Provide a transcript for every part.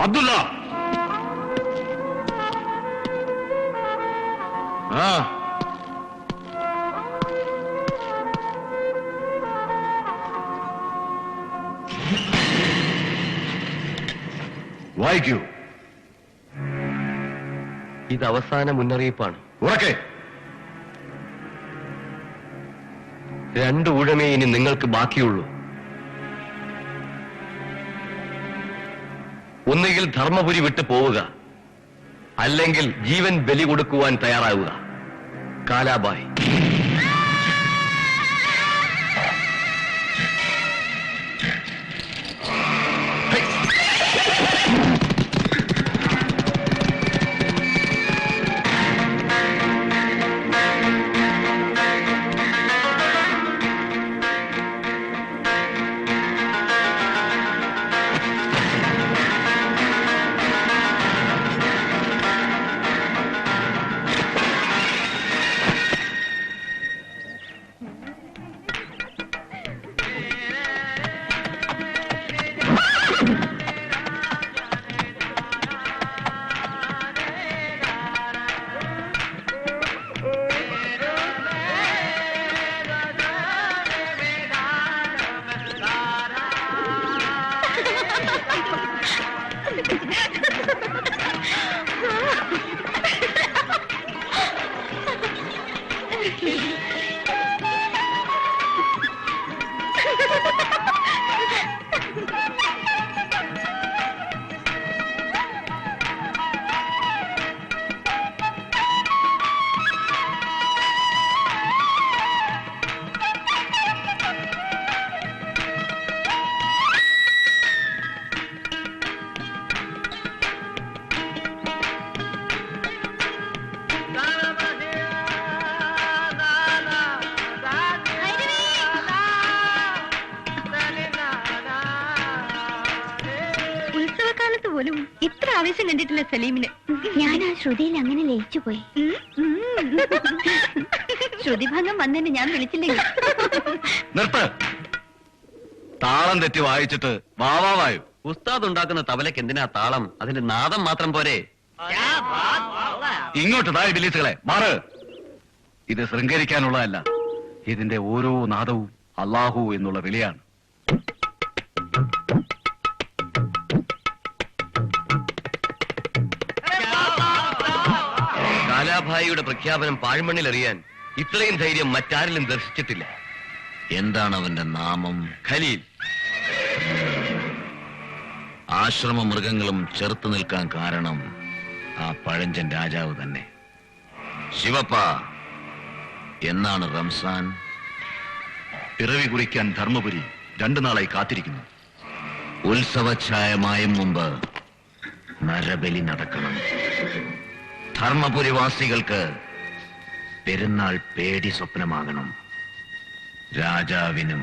അബ്ദുള്ള വായിക്കൂ. ഇത് അവസാന മുന്നറിയിപ്പാണ്. ഉറക്കെ. 2 ഊഴമേ ഇനി നിങ്ങൾക്ക് ബാക്കിയുള്ളൂ. ഒന്നുകിൽ ധർമ്മപുരി വിട്ടു പോവുക, അല്ലെങ്കിൽ ജീവൻ ബലി കൊടുക്കുവാൻ തയ്യാറാവുക. കാലാബായ്. പോലും ഇത്ര ആവേശം കണ്ടിട്ടില്ല സലീമിന്. ഞാൻ ആ ശ്രുതിയിൽ അങ്ങനെ ലയിച്ചു പോയി. ശ്രുതിഭംഗം വന്നെന്നെ ഞാൻ വിളിച്ചില്ലെങ്കിൽ. നിർത്ത്. താളം തെറ്റി വായിച്ചിട്ട് വാവാവായു. ഉസ്താദ് ഉണ്ടാക്കുന്ന തബലയ്ക്ക് എന്തിനാ താളം? അതിന്റെ നാദം മാത്രം പോരെ. ഇങ്ങോട്ട് താ ഇബിലീസുകളെ, മാറ്. ഇത് ശൃംഗരിക്കാനുള്ളതല്ല. ഇതിന്റെ ഓരോ നാദവും അല്ലാഹു എന്നുള്ള വിളിയാണ്. കാലാഭായിയുടെ പ്രഖ്യാപനം പാഴ്മണ്ണിലെറിയാൻ ഇത്രയും ധൈര്യം മറ്റാരിലും ദർശിച്ചിട്ടില്ല. എന്താണ് അവന്റെ നാമം? ഖലീൽ. ആശ്രമ മൃഗങ്ങളും ചെറുത്തു നിൽക്കാൻ കാരണം ആ പഴഞ്ചൻ രാജാവ് തന്നെ. ശിവപ്പ, എന്നാണ് റംസാൻ? പിറവി കുറിക്കാൻ ധർമ്മപുരി 2 നാളായി കാത്തിരിക്കുന്നു. ഉത്സവഛായമായും മുമ്പ് നരബലി നടക്കണം. ധർമ്മപുരിവാസികൾക്ക് പെരുന്നാൾ പേടി സ്വപ്നമാകണം. രാജാവിനും.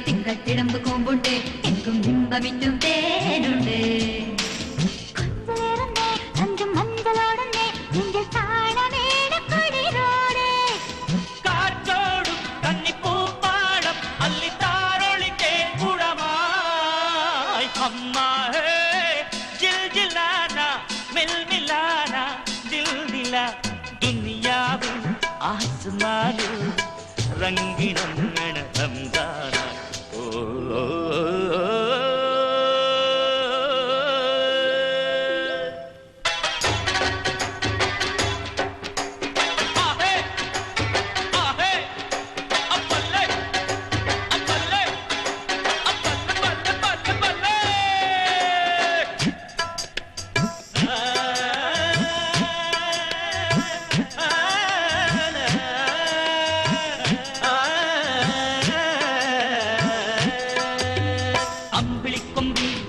തിങ്കത്തിടമ്പ് കോമ്പുണ്ട് എങ്കും ബിംബമിറ്റും തേനുണ്ട്. രംഗിണങ്ങണ റംസാന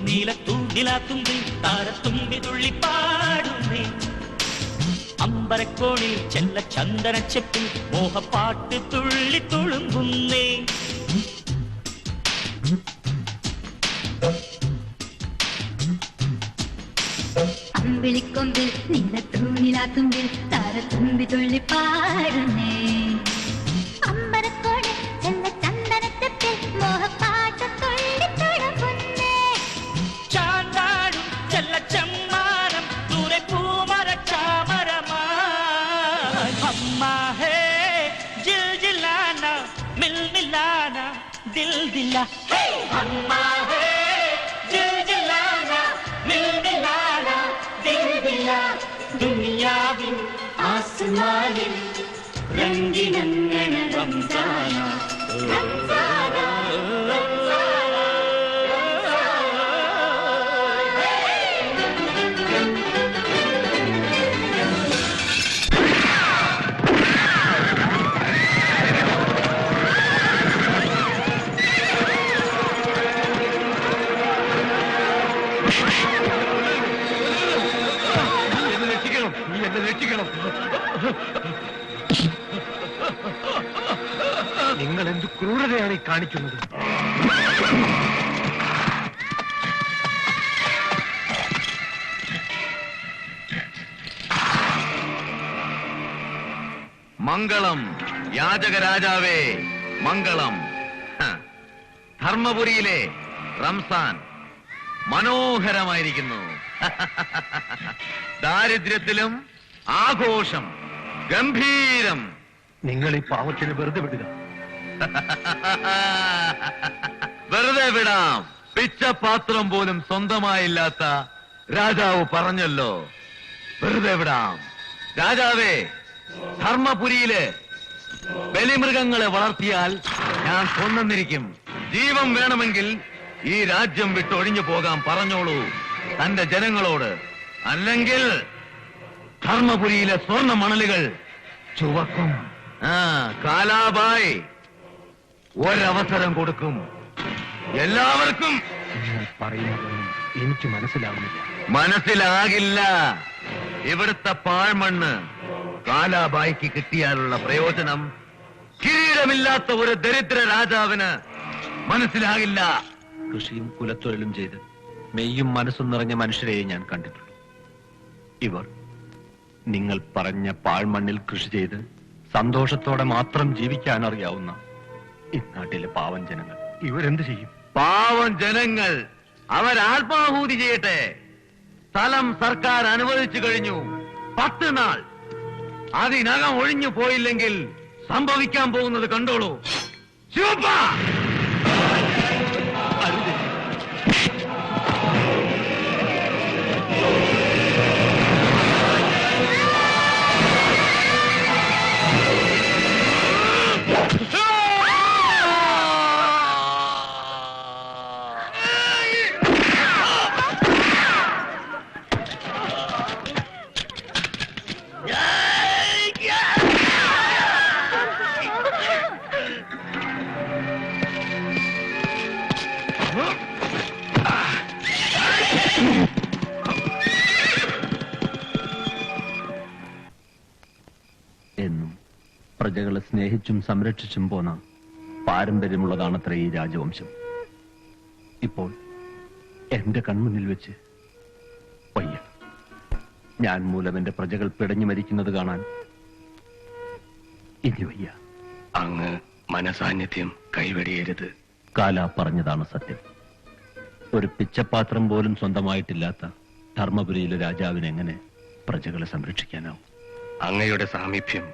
നീലത്തൂണ്ടിലാത്തുമ്പിൽ താരത്തുമ്പി തുള്ളിപ്പാടുന്നേ അമ്പരക്കോണിൽ ചെല്ല ചന്ദനച്ചെപ്പിൽ മോഹപ്പാട്ട് തുള്ളി തുളുമ്പുന്നേ അമ്പിളിക്കൊമ്പിൽ നീലത്തൂണിലാത്തുമ്പിൽ താരത്തുമ്പി തുള്ളിപ്പാടുന്നേ അമ്പരക്കോട് ചെല്ല ചന്ദനച്ചെപ്പിൽ മോഹപ്പാട്ട് തുള്ളിത്തുളുമ്പുന്നേ ചാണ്ടാടും ചെല്ല ചെമ്മാനം ദൂരെ പൂമരച്ചാമരമാ അമ്മാ ഹേ ജിൽ ജില്ലാന മിൽ മില്ലാന ദിൽ ദില്ല അമ്മാ ഹേ ജിൽ ജില്ലാന മിൽ മില്ലാന ദിൽ ദില്ല ദുനിയാവിൻ ആസ്മാനിൽ രംഗിനങ്ങണ റംസാന നിങ്ങൾ എന്ത് ക്രൂരതയാണ് ഈ കാണിക്കുന്നത്? മംഗളം യാചകരാജാവേ, മംഗളം. ധർമ്മപുരിയിലെ റംസാൻ മനോഹരമായിരിക്കുന്നു. ദാരിദ്ര്യത്തിലും ആഘോഷം, ഗംഭീരം. നിങ്ങൾ ഈ പാവത്തിന് വെറുതെ വിടുക. വെറുതെ വിടാം. പിച്ചപാത്രം പോലും സ്വന്തമായില്ലാത്ത രാജാവ് പറഞ്ഞല്ലോ, വെറുതെ വിടാം. രാജാവേ, ധർമ്മപുരിയില് ബലിമൃഗങ്ങളെ വളർത്തിയാൽ ഞാൻ കൊന്നിരിക്കും. ജീവൻ വേണമെങ്കിൽ ഈ രാജ്യം വിട്ടൊഴിഞ്ഞു പോകാൻ പറഞ്ഞോളൂ തന്റെ ജനങ്ങളോട്. അല്ലെങ്കിൽ ധർമ്മപുരിയിലെ സ്വർണ്ണ മണലുകൾ ചുവക്കും. കാലാബായ് ഒരവസരം കൊടുക്കും എല്ലാവർക്കും. നിങ്ങൾ പറയുന്നതൊന്നും എനിക്ക് മനസ്സിലാവുന്നില്ല. മനസ്സിലാകില്ല. ഇവിടുത്തെ പാഴ്മണ്ണ് കാലാബായിക്ക് കിട്ടിയാലുള്ള പ്രയോജനം കിരീടമില്ലാത്ത ഒരു ദരിദ്ര രാജാവിന് മനസ്സിലാകില്ല. കൃഷിയും കുലത്തൊഴിലും ചെയ്ത് മെയ്യും മനസ്സും നിറഞ്ഞ മനുഷ്യരെയെ ഞാൻ കണ്ടിട്ടുള്ളൂ. ഇവർ നിങ്ങൾ പറഞ്ഞ പാഴ്മണ്ണിൽ കൃഷി ചെയ്ത് സന്തോഷത്തോടെ മാത്രം ജീവിക്കാൻ അറിയാവുന്ന ഈ നാട്ടിലെ പാവം ജനങ്ങൾ ഇവരെന്ത് ചെയ്യും? പാവം ജനങ്ങൾ അവരാത്മാഹൂതി ചെയ്യട്ടെ. സ്ഥലം സർക്കാർ അനുവദിച്ചു കഴിഞ്ഞു. 10 നാൾ. അതിനകം ഒഴിഞ്ഞു പോയില്ലെങ്കിൽ സംഭവിക്കാൻ പോകുന്നത് കണ്ടോളൂ. ശിവപ്പ, എന്നും പ്രജകളെ സ്നേഹിച്ചും സംരക്ഷിച്ചും പോന്ന പാരമ്പര്യമുള്ളതാണത്ര ഈ രാജവംശം. ഇപ്പോൾ എന്റെ കൺമുന്നിൽ വെച്ച് വയ്യ. ഞാൻ മൂലം എന്റെ പ്രജകൾ പിടഞ്ഞു മരിക്കുന്നത് കാണാൻ ഇനി വയ്യ. അങ്ങ് മനസാന്നിധ്യം കൈവെടിയരുത്. കാല പറഞ്ഞതാണ് സത്യം. ഒരു പിച്ചപാത്രം പോലും സ്വന്തമായിട്ടില്ലാത്ത ധർമ്മപുരിയിലെ രാജാവിന് എങ്ങനെ പ്രജകളെ സംരക്ഷിക്കാനാവും? അങ്ങയുടെ സാമീപ്യം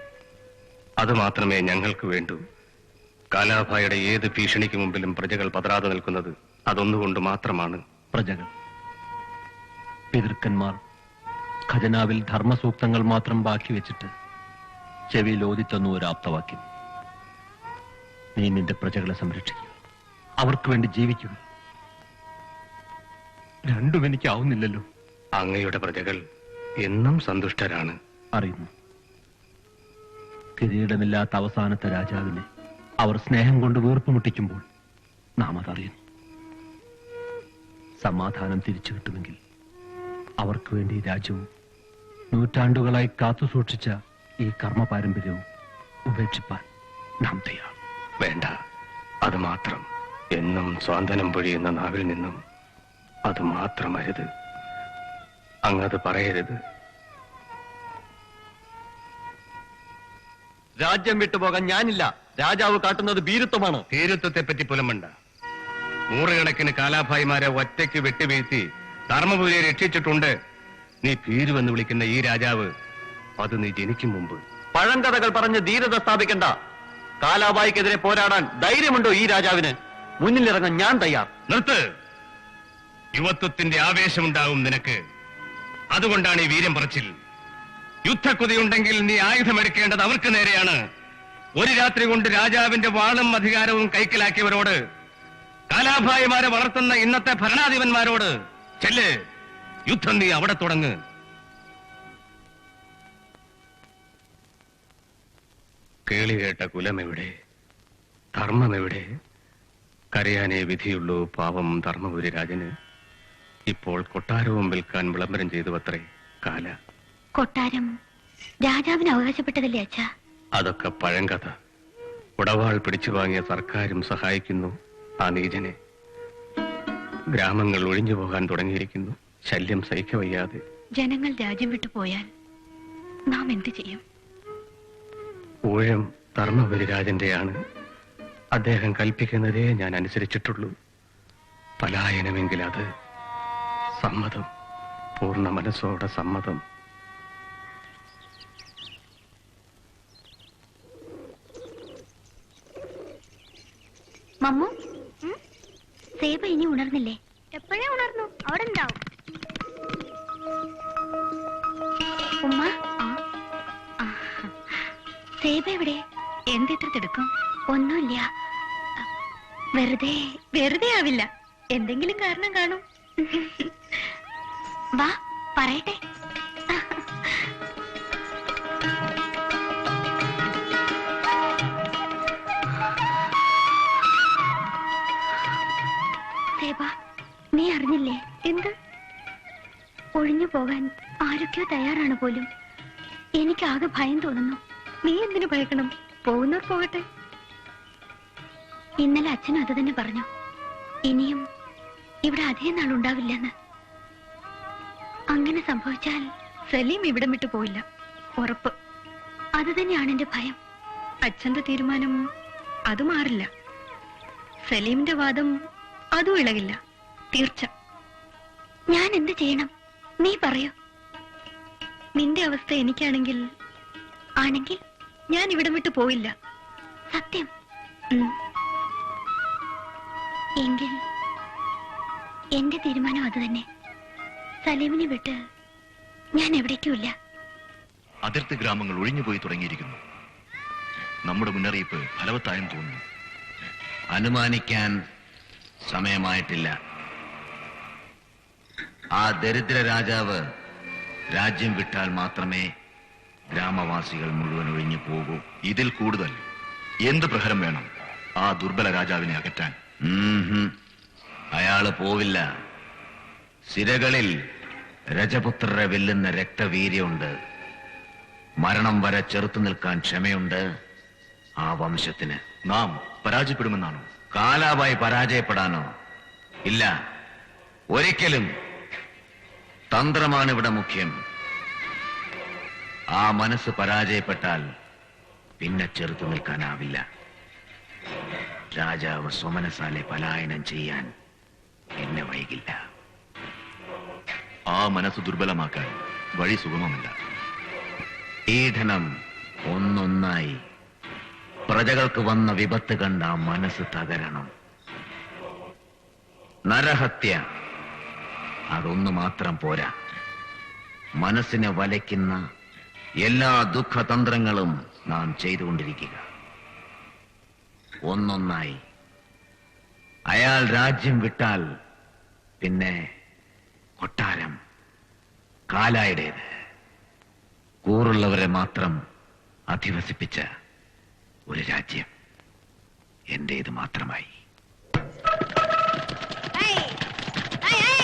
അതുമാത്രമേ ഞങ്ങൾക്ക് വേണ്ടൂ. കാലാഭായുടെ ഏത് ഭീഷണിക്ക് മുമ്പിലും പ്രജകൾ പതറാതെ നിൽക്കുന്നത് അതൊന്നുകൊണ്ട് മാത്രമാണ്. പ്രജകൾ, പിതൃക്കന്മാർ ഖജനാവിൽ ധർമ്മസൂക്തങ്ങൾ മാത്രം ബാക്കി വെച്ചിട്ട് ചെവിയിൽ ഓതിത്തന്നു ഒരു ആപ്തവാക്യം. നീ നിന്റെ പ്രജകളെ സംരക്ഷിക്കുക, അവർക്ക് വേണ്ടി ജീവിക്കുക. രണ്ടും എനിക്കാവുന്നില്ലല്ലോ. അങ്ങയുടെ പ്രജകൾ എന്നും സന്തുഷ്ടരാണ്. അറിയുന്നു. കിരീടമില്ലാത്ത അവസാനത്തെ രാജാവിനെ അവർ സ്നേഹം കൊണ്ട് വീർപ്പുമുട്ടിക്കുമ്പോൾ നാം അതറിയുന്നു. സമാധാനം തിരിച്ചു കിട്ടുമെങ്കിൽ അവർക്ക് വേണ്ടി രാജ്യവും നൂറ്റാണ്ടുകളായി കാത്തുസൂക്ഷിച്ച ഈ കർമ്മ പാരമ്പര്യവും ഉപേക്ഷിപ്പാൻ നാം തയ്യാർ. വേണ്ട, അത് മാത്രം. എന്നും സ്വാന്തനം പൊഴിയുന്ന നാവിൽ നിന്നും അത് മാത്രം അരുത്. അങ്ങത് പറയരുത്. രാജ്യം വിട്ടുപോകാൻ ഞാനില്ല. രാജാവ് കാട്ടുന്നത് ഭീരുത്വമാണ്. ഭീരുത്വത്തെ പറ്റി പുലമ്പണ്ട. നൂറുകണക്കിന് കാലാഭായിമാരെ ഒറ്റയ്ക്ക് വെട്ടിവീഴ്ത്തി ധർമ്മപുരിയെ രക്ഷിച്ചിട്ടുണ്ട്. നീ ഭീരുവെന്ന് വിളിക്കുന്ന ഈ രാജാവ് അത് നീ ജനിക്കും മുമ്പ്. പഴങ്കഥകൾ പറഞ്ഞ് ധീരത സ്ഥാപിക്കണ്ട. കാലാബായിക്കെതിരെ പോരാടാൻ ധൈര്യമുണ്ടോ ഈ രാജാവിന്? മുന്നിലിറങ്ങാൻ ഞാൻ തയ്യാർ. നിർത്ത്. യുവത്വത്തിന്റെ ആവേശമുണ്ടാവും നിനക്ക്. അതുകൊണ്ടാണ് ഈ വീര്യം പറച്ചിൽ. യുദ്ധക്കുതിയുണ്ടെങ്കിൽ നീ ആയുധമെടുക്കേണ്ടത് അവർക്ക് നേരെയാണ്. ഒരു രാത്രി കൊണ്ട് രാജാവിന്റെ വാളും അധികാരവും കൈക്കലാക്കിയവരോട്, കാലാഭായിമാരെ വളർത്തുന്ന ഇന്നത്തെ ഭരണാധിപന്മാരോട് ചെല്ല്, യുദ്ധം നീ അവിടെ തുടങ്ങ്. കേളി കേട്ട കുലമെവിടെ? ധർമ്മമെവിടെ? കരയാനേ വിധിയുള്ളൂ പാവം ധർമ്മപുരി രാജന്. ഇപ്പോൾ കൊട്ടാരവും വിൽക്കാൻ വിളംബരം ചെയ്തു അത്രേ കാല. കൊട്ടാരം രാജാവിന് അവകാശപ്പെട്ടതല്ലേ അച്ഛാ? അതൊക്കെ പഴങ്കഥ. ഉടവാൾ പിടിച്ചു വാങ്ങിയ സർക്കാരും സഹായിക്കുന്നു ആ നീചനെ. ഗ്രാമങ്ങൾ ഒഴിഞ്ഞു പോകാൻ തുടങ്ങിയിരിക്കുന്നു, ശല്യം സഹിക്കവയ്യാതെ. ജനങ്ങൾ രാജ്യം വിട്ടു പോയാൽ നാം എന്ത് ചെയ്യും? ഊഴം ധർമ്മപുരി രാജന്റെയാണ്. അദ്ദേഹം കൽപ്പിക്കുന്നതേ ഞാൻ അനുസരിച്ചിട്ടുള്ളൂ. പലായനമെങ്കിൽ അത് സമ്മതം, പൂർണ്ണ മനസ്സോടെ സമ്മതം. മമ്മു, സേബ ഇനി ഉണർന്നില്ലേ? എപ്പോഴേ ഉണർന്നു, അവിടെ ഉണ്ടാവും. ഉമ്മ, സേബ എവിടെ? എന്തിത്ര തിടുക്കം? ഒന്നുമില്ല, വെറുതെ ആവില്ല, എന്തെങ്കിലും കാരണം കാണും. വാ പറയട്ടെ. സേബ, നീ അറിഞ്ഞില്ലേ? എന്ത്? ഒഴിഞ്ഞു പോകാൻ ആരൊക്കെയോ തയ്യാറാണ് പോലും. എനിക്കാകെ ഭയം തോന്നുന്നു. നീ എന്തിനു ഭയക്കണം? പോകുന്നവർ പോകട്ടെ. ഇന്നലെ അച്ഛനും അത് തന്നെ പറഞ്ഞു. ഇനിയും ഇവിടെ അധികം നാൾ ഉണ്ടാവില്ലെന്ന്. അങ്ങനെ സംഭവിച്ചാൽ സലീം ഇവിടം വിട്ടു പോയില്ല, ഉറപ്പ്. അത് തന്നെയാണ് എന്റെ ഭയം. അച്ഛന്റെ തീരുമാനം അത് മാറില്ല. സലീമിന്റെ വാദം അതും ഇളകില്ല, തീർച്ച. ഞാൻ എന്ത് ചെയ്യണം? നീ പറയൂ. നിന്റെ അവസ്ഥ എനിക്കാണെങ്കിൽ ഞാൻ ഇവിടം വിട്ടു പോയില്ല, സത്യം. എങ്കിൽ എന്റെ തീരുമാനം അത് തന്നെ. സലീമിനെ വിട്ട് ഞാൻ എവിടേക്കുമില്ല. അതിർത്തി ഗ്രാമങ്ങൾ ഒഴിഞ്ഞുപോയി തുടങ്ങിയിരിക്കുന്നു. നമ്മുടെ മുന്നറിയിപ്പ് ഫലവത്തായെന്ന് തോന്നുന്നു. അനുമാനിക്കാൻ സമയമായിട്ടില്ല. ആ ദരിദ്ര രാജാവ് രാജ്യം വിട്ടാൽ മാത്രമേ ഗ്രാമവാസികൾ മുഴുവൻ ഒഴിഞ്ഞു പോകൂ. ഇതിൽ കൂടുതൽ എന്ത് പ്രഹരം വേണം ആ ദുർബല രാജാവിനെ അകറ്റാൻ? അയാള് പോവില്ല. സിരകളിൽ രജപുത്രരെ വെല്ലുന്ന രക്തവീര്യമുണ്ട്. മരണം വരെ ചെറുത്തു നിൽക്കാൻ ക്ഷമയുണ്ട് ആ വംശത്തിന്. നാം പരാജയപ്പെടുമെന്നാണോ? കാലാബായി പരാജയപ്പെടാനോ? ഇല്ല, ഒരിക്കലും. തന്ത്രമാണ് ഇവിടെ മുഖ്യം. ആ മനസ്സ് പരാജയപ്പെട്ടാൽ പിന്നെ ചെറുത്തു നിൽക്കാനാവില്ല. രാജാവ് സ്വമനസാലെ പലായനം ചെയ്യാൻ എന്നെ വൈകില്ല. ആ മനസ്സ് ദുർബലമാക്കാൻ വഴി സുഗമമല്ല. പീഡനം ഒന്നൊന്നായി പ്രജകൾക്ക് വന്ന വിപത്ത് കണ്ട ആ മനസ്സ് തകരണം. നരഹത്യ അതൊന്നു മാത്രം പോരാ. മനസ്സിനെ വലയ്ക്കുന്ന എല്ലാ ദുഃഖതന്ത്രങ്ങളും നാം ചെയ്തുകൊണ്ടിരിക്കുക. ഒന്നൊന്നായി. അയാൾ രാജ്യം വിട്ടാൽ പിന്നെ കൊട്ടാരം കാലായുടേത്. കൂറുള്ളവരെ മാത്രം അധിവസിപ്പിച്ച ഒരു രാജ്യം എന്റേത് മാത്രമായി. Hey!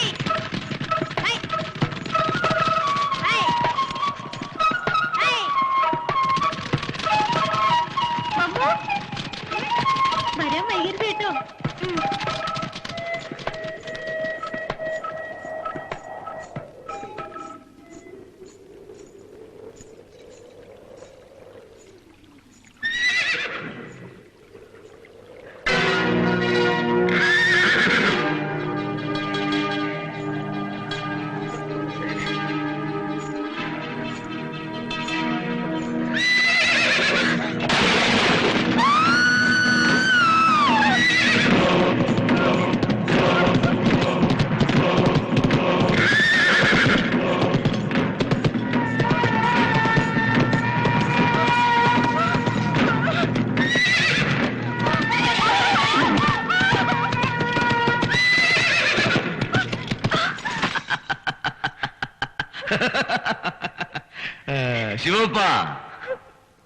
ശിവപ്പ,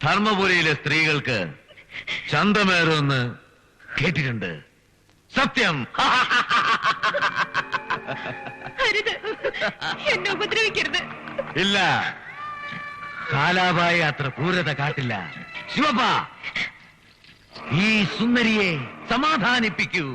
ധർമ്മപുരിയിലെ സ്ത്രീകൾക്ക് ചന്തമേറുമെന്ന് കേട്ടിട്ടുണ്ട്. സത്യം. അരുത്, എന്നെ ഉപദ്രവിക്കരുത്. ഇല്ല, കാലാബായി അത്ര ക്രൂരത കാട്ടില്ല. ശിവപ്പ, ഈ സുന്ദരിയെ സമാധാനിപ്പിക്കൂ.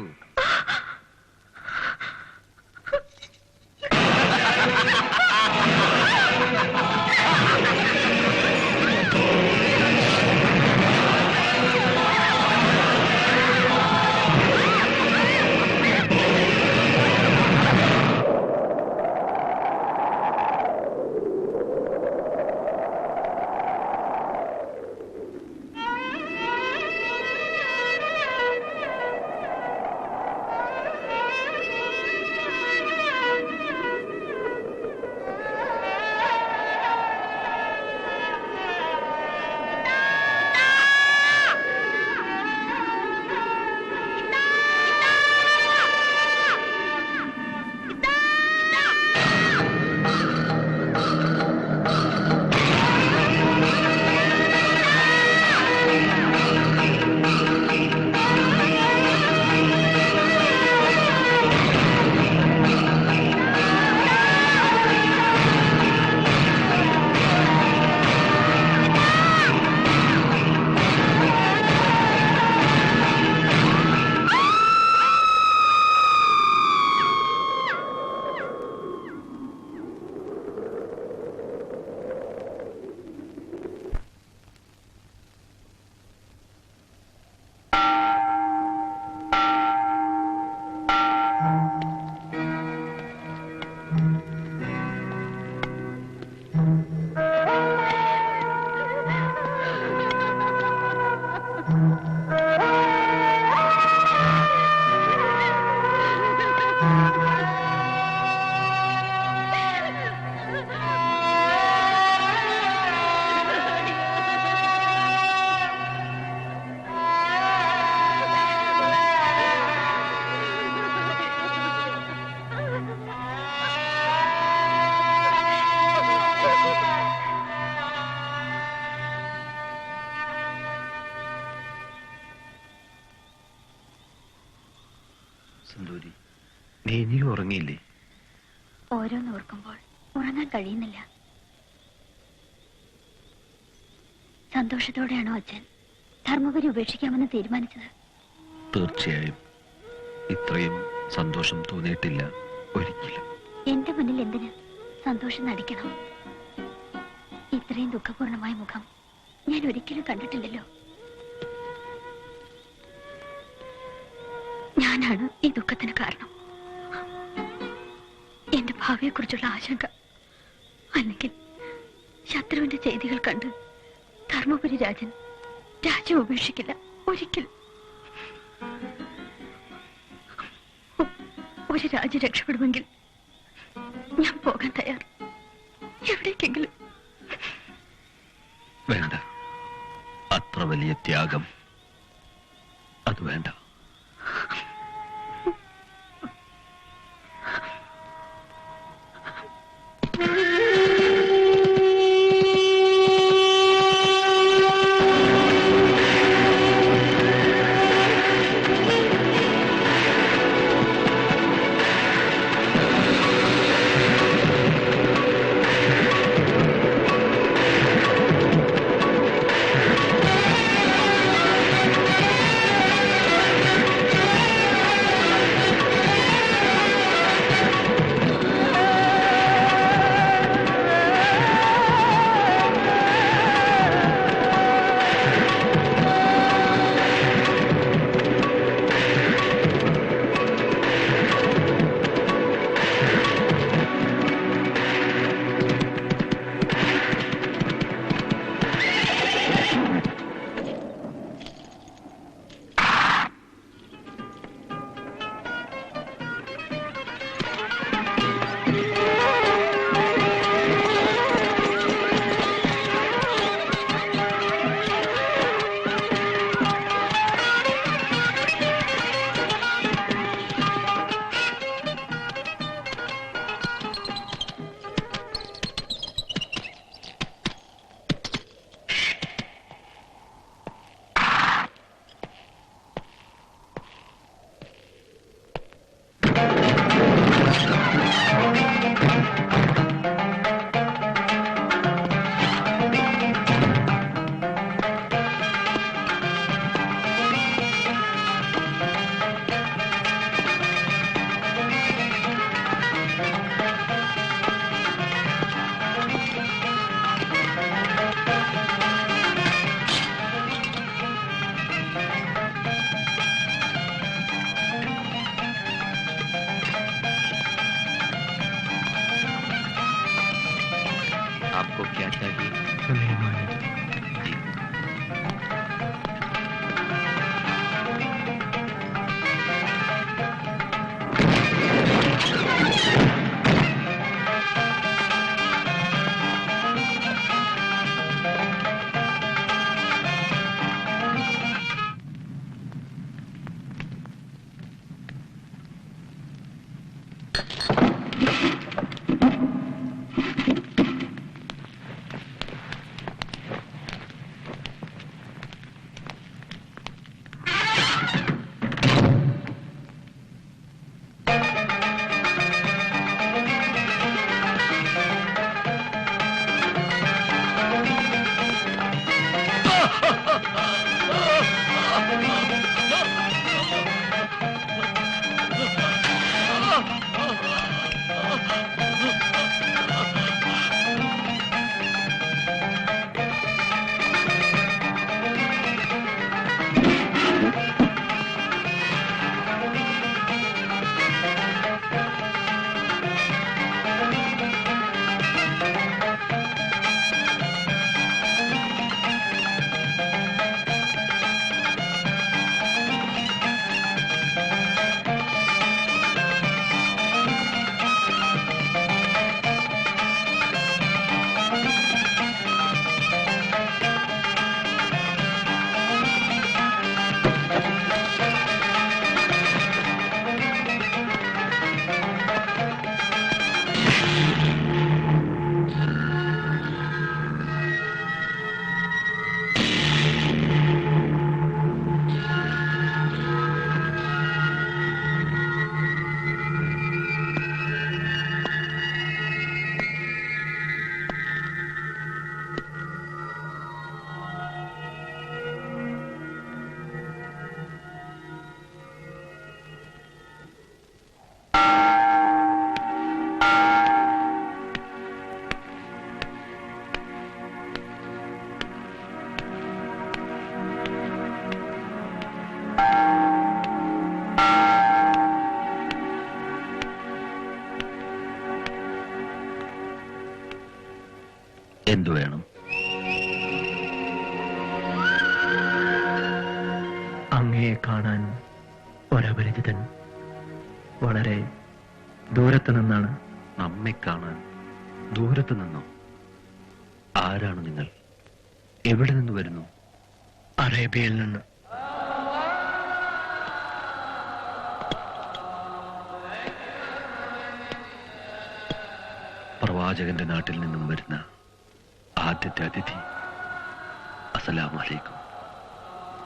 സിന്ദൂരി, നീ ഇനിയും ഉറങ്ങിയില്ലേ? ഓരോന്നോർക്കുമ്പോൾ ഉറങ്ങാൻ കഴിയുന്നില്ല. സന്തോഷത്തോടെയാണോ അച്ഛൻ ധർമ്മപുരി ഉപേക്ഷിക്കാമെന്ന് തീരുമാനിച്ചത്? തീർച്ചയായും. ഇത്രയും സന്തോഷം തോന്നിയിട്ടില്ല ഒരിക്കലും. എന്റെ മുന്നിൽ എന്തിന് സന്തോഷം നടിക്കണം? ഇത്രയും ദുഃഖപൂർണമായ മുഖം ഞാൻ ഒരിക്കലും കണ്ടിട്ടില്ലല്ലോ. ഞാനാണ് ഈ ദുഃഖത്തിന് കാരണം. എന്റെ ഭാവിയെക്കുറിച്ചുള്ള ആശങ്ക, അല്ലെങ്കിൽ ശത്രുവിന്റെ ചെയ്തികൾ കണ്ട് ധർമ്മപുരി രാജൻ രാജ്യം ഉപേക്ഷിക്കില്ല ഒരിക്കലും. ഒരു രാജ്യം രക്ഷപ്പെടുമെങ്കിൽ ഞാൻ പോകാൻ തയ്യാർ, എവിടേക്കെങ്കിലും. വേണ്ട, അത്ര വലിയ ത്യാഗം അത് വേണ്ട. आपको क्या चाहिए? जी. എന്തു വേണം? അങ്ങയെ കാണാൻ ഒരപരിചിതൻ വളരെ ദൂരത്ത് നിന്നാണ്. നമ്മെ കാണാൻ ദൂരത്ത് നിന്നോ? ആരാണ് നിങ്ങൾ? എവിടെ നിന്ന് വരുന്നു? അറേബ്യയിൽ നിന്ന്. പ്രവാചകന്റെ നാട്ടിൽ നിന്നും വരുന്ന ആദ്യത്തെ അതിഥി. അസ്സലാമു അലൈക്കും.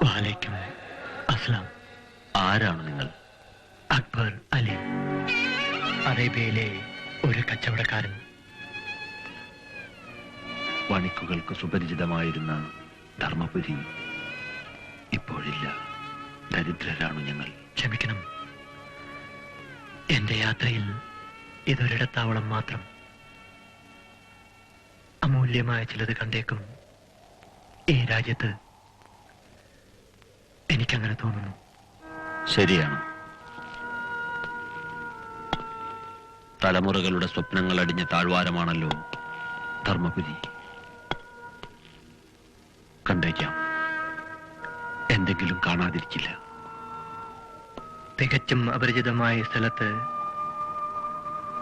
വഅലൈക്കും അസ്സലാം. ആരാണ് നിങ്ങൾ? അക്ബർ അലി, അറേബ്യയിലെ ഒരു കച്ചവടക്കാരൻ. വണിക്കുകൾക്ക് സുപരിചിതമായിരുന്ന ധർമ്മപുരി ഇപ്പോഴില്ല. ദരിദ്രരാണ് ഞങ്ങൾ. ക്ഷമിക്കണം, എന്റെ യാത്രയിൽ ഇതൊരിടത്താവളം മാത്രം. അമൂല്യമായ ചിലത് കണ്ടേക്കും ഈ രാജ്യത്ത്. എനിക്കങ്ങനെ തോന്നുന്നു. ശരിയാണ്. തലമുറകളുടെ സ്വപ്നങ്ങൾ അടിഞ്ഞ താഴ്വാരമാണല്ലോ ധർമ്മപുരി. കണ്ടേക്കാം, എന്തെങ്കിലും കാണാതിരിക്കില്ല. തികച്ചും അപരിചിതമായ സ്ഥലത്ത്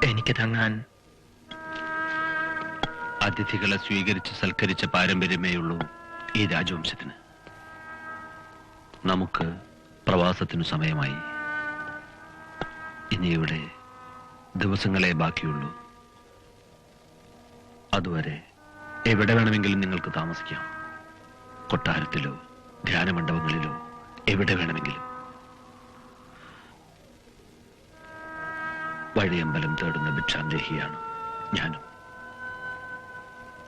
എനിക്ക് തങ്ങാൻ അതിഥികളെ സ്വീകരിച്ച് സൽക്കരിച്ച പാരമ്പര്യമേയുള്ളൂ ഈ രാജവംശത്തിന്. നമുക്ക് പ്രവാസത്തിനു സമയമായി. ഇനിയുടെ ദിവസങ്ങളെ ബാക്കിയുള്ളൂ. അതുവരെ എവിടെ വേണമെങ്കിലും നിങ്ങൾക്ക് താമസിക്കാം. കൊട്ടാരത്തിലോ ധ്യാനമണ്ഡപങ്ങളിലോ എവിടെ വേണമെങ്കിലും. വഴിയമ്പലം തേടുന്ന ഭിക്ഷാന്തേഹിയാണ് ഞാനും.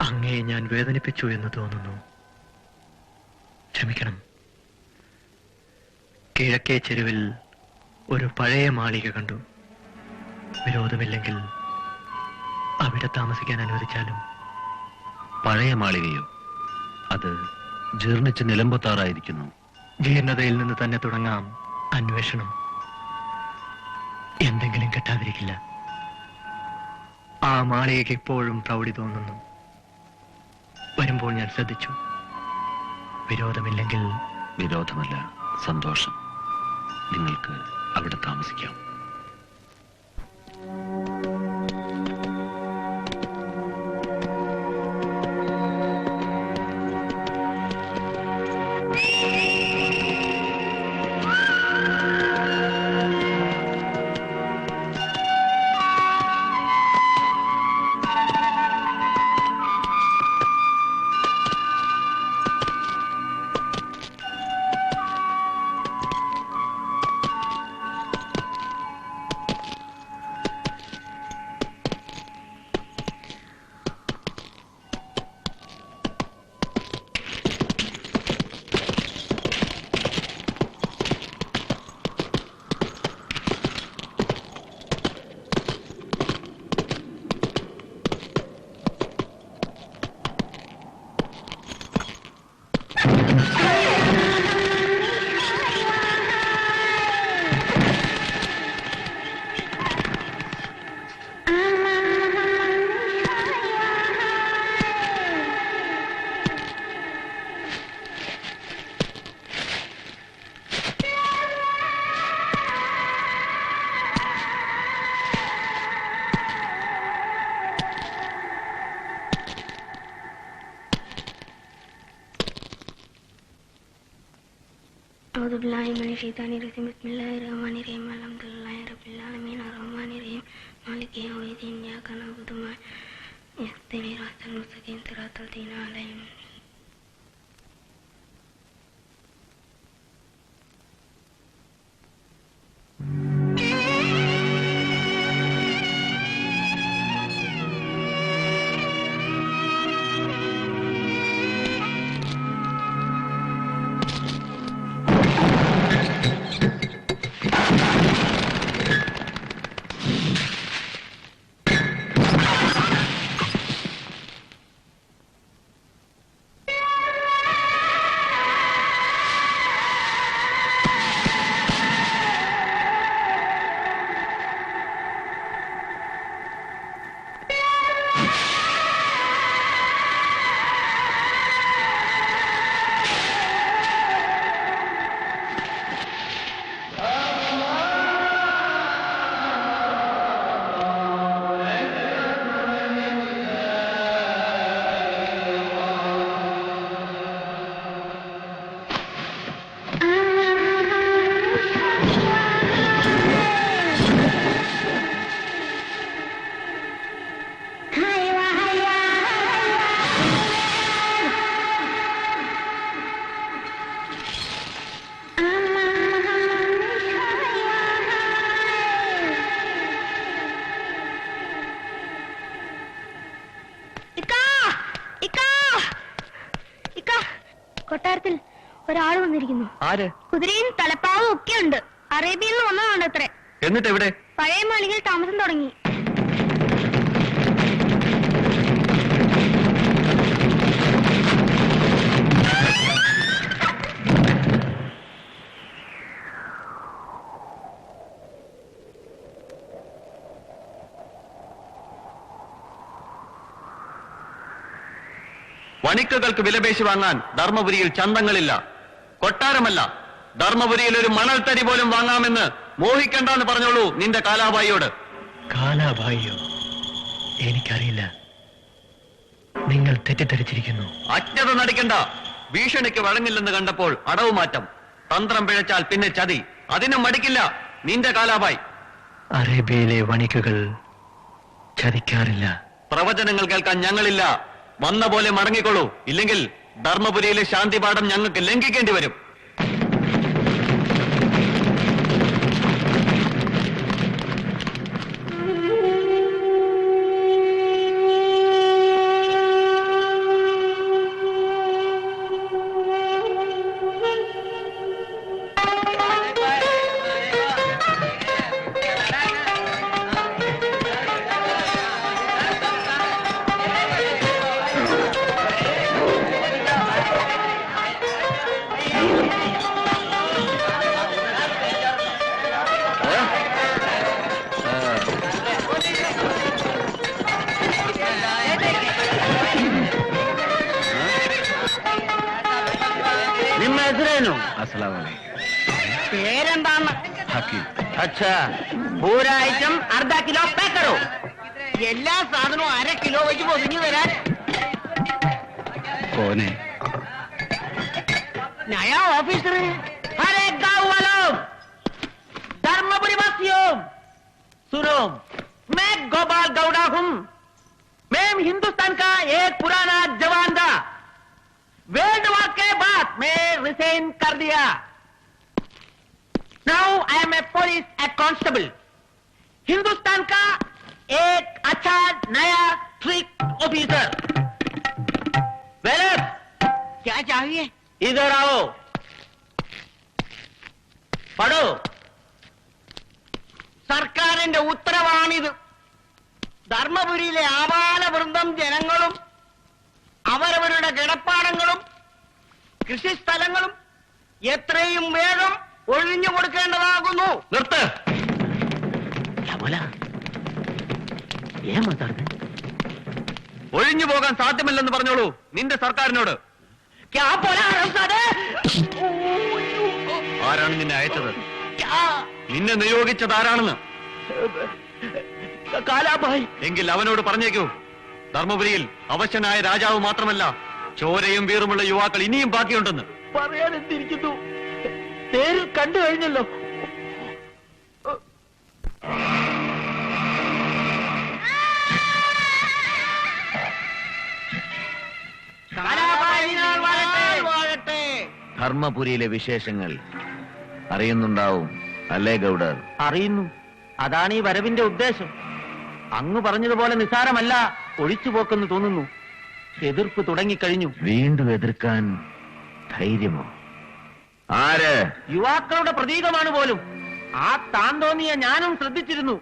അങ്ങയെ ഞാൻ വേദനിപ്പിച്ചു എന്ന് തോന്നുന്നു. ക്ഷമിക്കണം. കിഴക്കേ ചെരുവിൽ ഒരു പഴയ മാളിക കണ്ടു. വിരോധമില്ലെങ്കിൽ അവിടെ താമസിക്കാൻ അനുവദിച്ചാലും. പഴയ മാളികയോ? അത് ജീർണിച്ച് നിലമ്പൊത്താറായിരിക്കുന്നു. ജീർണതയിൽ നിന്ന് തന്നെ തുടങ്ങാം അന്വേഷണം. എന്തെങ്കിലും കിട്ടാതിരിക്കില്ല. ആ മാളികയ്ക്ക് ഇപ്പോഴും പ്രൗഢി തോന്നുന്നു. വരുമ്പോൾ ഞാൻ ശ്രദ്ധിച്ചു. വിരോധമില്ലെങ്കിൽ വിരോധമല്ല, സന്തോഷം. നിങ്ങൾക്ക് അവിടെ താമസിക്കാം. أعوذ بالله من الشيطان الرجيم بسم الله الرحمن الرحيم الحمد لله رب العالمين الرحمن الرحيم مالك يوم الدين إياك نعبد وإياك نستعين اهدنا المستقيم صراط الذين عليهم കൊട്ടാരത്തിൽ ഒരാൾ വന്നിരിക്കുന്നു. ആര്? കുതിരയും തലപ്പാവും ഒക്കെ ഉണ്ട്. അറേബ്യയിൽ നിന്ന് വന്നതാണ് അത്രേ. എന്നിട്ട് എവിടെ? പഴയ മാളികയിൽ താമസം തുടങ്ങി. വണിക്കുകൾക്ക് വിലപേശി വാങ്ങാൻ ധർമ്മപുരിയിൽ ചന്തങ്ങളില്ല. കൊട്ടാരമല്ല, ധർമ്മപുരിയിൽ ഒരു മണൽത്തരി പോലും വാങ്ങാമെന്ന് മോഹിക്കണ്ടെന്ന് പറഞ്ഞോളൂ നിന്റെ കാലാബായിയോട്. കാലാഭായിയോ? എനിക്കറിയില്ല. നിങ്ങൾ തെറ്റിദ്ധരിച്ചിരിക്കുന്നു. അജ്ഞത നടിക്കണ്ട. ഭീഷണിക്ക് വഴങ്ങില്ലെന്ന് കണ്ടപ്പോൾ അടവ് മാറ്റം. തന്ത്രം പിഴച്ചാൽ പിന്നെ ചതി. അതിനും മടിക്കില്ല നിന്റെ കാലാബായി. അറേബ്യയിലെ വണിക്കുകൾ ചതിക്കാറില്ല. പ്രവചനങ്ങൾ കേൾക്കാൻ ഞങ്ങളില്ല. വന്ന പോലെ മടങ്ങിക്കൊള്ളൂ. ഇല്ലെങ്കിൽ ധർമ്മപുരിയിലെ ശാന്തിപാഠം ഞങ്ങൾക്ക് ലംഘിക്കേണ്ടി വരും. അസ്സലാമലൈക്കും. പേരെന്താണ്? അച്ഛാ പൂരായിട്ടും അർദ്ധ കിലോ പാക്ക് കരോ. എല്ലാ സാധനവും 1/2 കിലോ വെച്ച് പൊതിഞ്ഞു തരാൻ. കോനെ नया ऑफिसर है. हर एक गांव वालों, धर्मपुरी वासियों, सुनो, मैं गोपाल गौड़ा हूँ. मैं हिंदुस्तान का एक पुराना जवान था. वर्ल्ड वॉर के बाद मैं रिजाइन कर दिया. Now I am a police constable. Hindustan का एक अच्छा नया स्ट्रिक्ट ऑफिसर. वेलर, क्या चाहिए? इधर आओ, പടോ. സർക്കാരിന്റെ ഉത്തരവാണിത്. ധർമ്മപുരിയിലെ ആബാലവൃന്ദം ജനങ്ങളും അവരവരുടെ കിടപ്പാടങ്ങളും കൃഷിസ്ഥലങ്ങളും എത്രയും വേഗം ഒഴിഞ്ഞു കൊടുക്കേണ്ടതാകുന്നു. നിർത്ത്. ഒഴിഞ്ഞു പോകാൻ സാധ്യമല്ലെന്ന് പറഞ്ഞോളൂ നിന്റെ സർക്കാരിനോട്. ആരാണ് നിന്നെ അയച്ചത്? നിന്നെ നിയോഗിച്ചത് ആരാണെന്ന്? കാലാഭായ്. എങ്കിൽ അവനോട് പറഞ്ഞേക്കൂ, ധർമ്മപുരിയിൽ അവശനായ രാജാവ് മാത്രമല്ല, ചോരയും വീറുമുള്ള യുവാക്കൾ ഇനിയും ബാക്കിയുണ്ടെന്ന്. പറയാനെന്തിരിക്കുന്നു, നേരിൽ കണ്ടു കഴിഞ്ഞല്ലോ. ധർമ്മപുരിയിലെ വിശേഷങ്ങൾ അറിയുന്നുണ്ടാവും അല്ലേ ഗൗഡർ? അറിയുന്നു. അതാണ് ഈ വരവിന്റെ ഉദ്ദേശം. അങ്ങ് പറഞ്ഞതുപോലെ നിസ്സാരമല്ല ഒഴിച്ചുപോക്കെന്ന് തോന്നുന്നു. എതിർപ്പ് തുടങ്ങിക്കഴിഞ്ഞു. വീണ്ടും എതിർക്കാൻ ധൈര്യമോ? ആര്? യുവാക്കളുടെ പ്രതീകമാണ് പോലും. ആ താൻ തോന്നിയ ഞാനും ശ്രദ്ധിച്ചിരുന്നു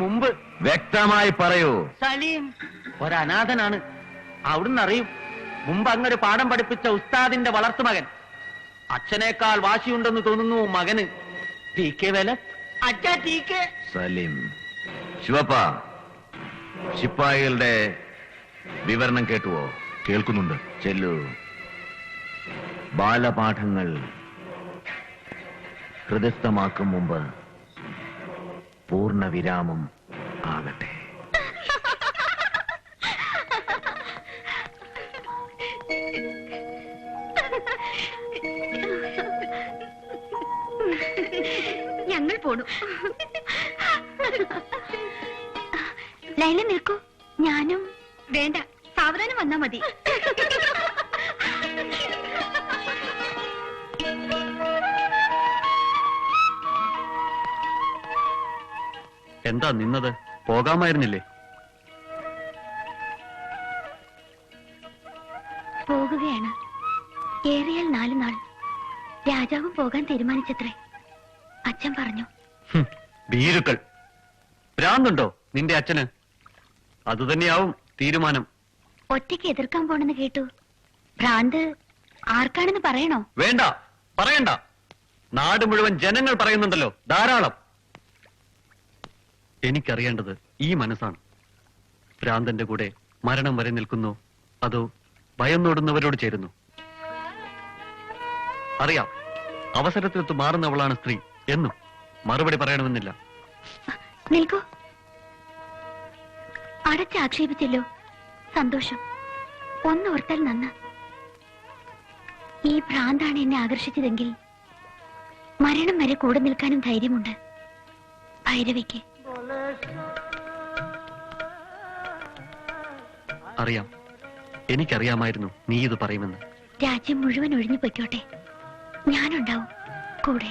മുമ്പ്. വ്യക്തമായി പറയൂ. സലീം ഒരനാഥനാണ്. അവിടുന്ന് അറിയും. മുമ്പ് അങ്ങൊരു പാഠം പഠിപ്പിച്ച ഉസ്താദിന്റെ വളർത്തുമകൻ. അച്ഛനേക്കാൾ വാശിയുണ്ടെന്ന് തോന്നുന്നു മകന്. ടി കെ വേല. അച്ഛാ ടി കെ. സലീം. ശിവപ്പ, ശിപ്പായികളുടെ വിവരണം കേട്ടുവോ? കേൾക്കുന്നുണ്ട്. ചെല്ലു. ബാലപാഠങ്ങൾ ഹൃദയസ്ഥമാക്കും മുമ്പ് പൂർണ്ണ വിരാമം ആകട്ടെ. ഞങ്ങൾ പോണു. ലൈല നിൽക്കൂ. ഞാനും. വേണ്ട, സാവധാനം വന്നാ മതി. എന്താ നിന്നത്? പോകാമായിരുന്നില്ലേ? പോകുകയാണ്. ഏറിയാൽ 4 നാൾ. രാജാവും പോകാൻ തീരുമാനിച്ചത്രേ. അച്ഛൻ പറഞ്ഞു. ഭീരുക്കൾ. ഭ്രാന്തുണ്ടോ നിന്റെ അച്ഛന്? അതുതന്നെയാവും തീരുമാനം. ഒറ്റയ്ക്ക് എതിർക്കാൻ പോണെന്ന് കേട്ടു. ഭ്രാന്ത് ആർക്കാണെന്ന് പറയണോ? വേണ്ട, പറയണ്ട. നാട് മുഴുവൻ ജനങ്ങൾ പറയുന്നുണ്ടല്ലോ, ധാരാളം. എനിക്കറിയേണ്ടത് ഈ മനസ്സാണ്. ഭ്രാന്തന്റെ കൂടെ മരണം വരെ നിൽക്കുന്നു, അതോ ഭയന്നോടുന്നവരോട് ചേരുന്നു? അറിയാം, അവസരത്തിനൊത്ത് മാറുന്നവളാണ് സ്ത്രീ എന്നും മറുപടി പറയണമെന്നില്ല. നിൽക്കൂ. അടച്ചാക്ഷേപിച്ചല്ലോ. സന്തോഷം. ഒന്നോർത്താൽ നന്ന. ഈ ഭ്രാന്താണ് എന്നെ ആകർഷിച്ചതെങ്കിൽ മരണം വരെ കൂടെ നിൽക്കാനും ധൈര്യമുണ്ട്. ഭൈരവിക്ക്. അറിയാം, എനിക്കറിയാമായിരുന്നു നീ ഇത് പറയുമെന്ന്. രാജ്യം മുഴുവൻ ഒഴിഞ്ഞു പൊയ്ക്കോട്ടെ, ഞാനുണ്ടാവും കൂടെ.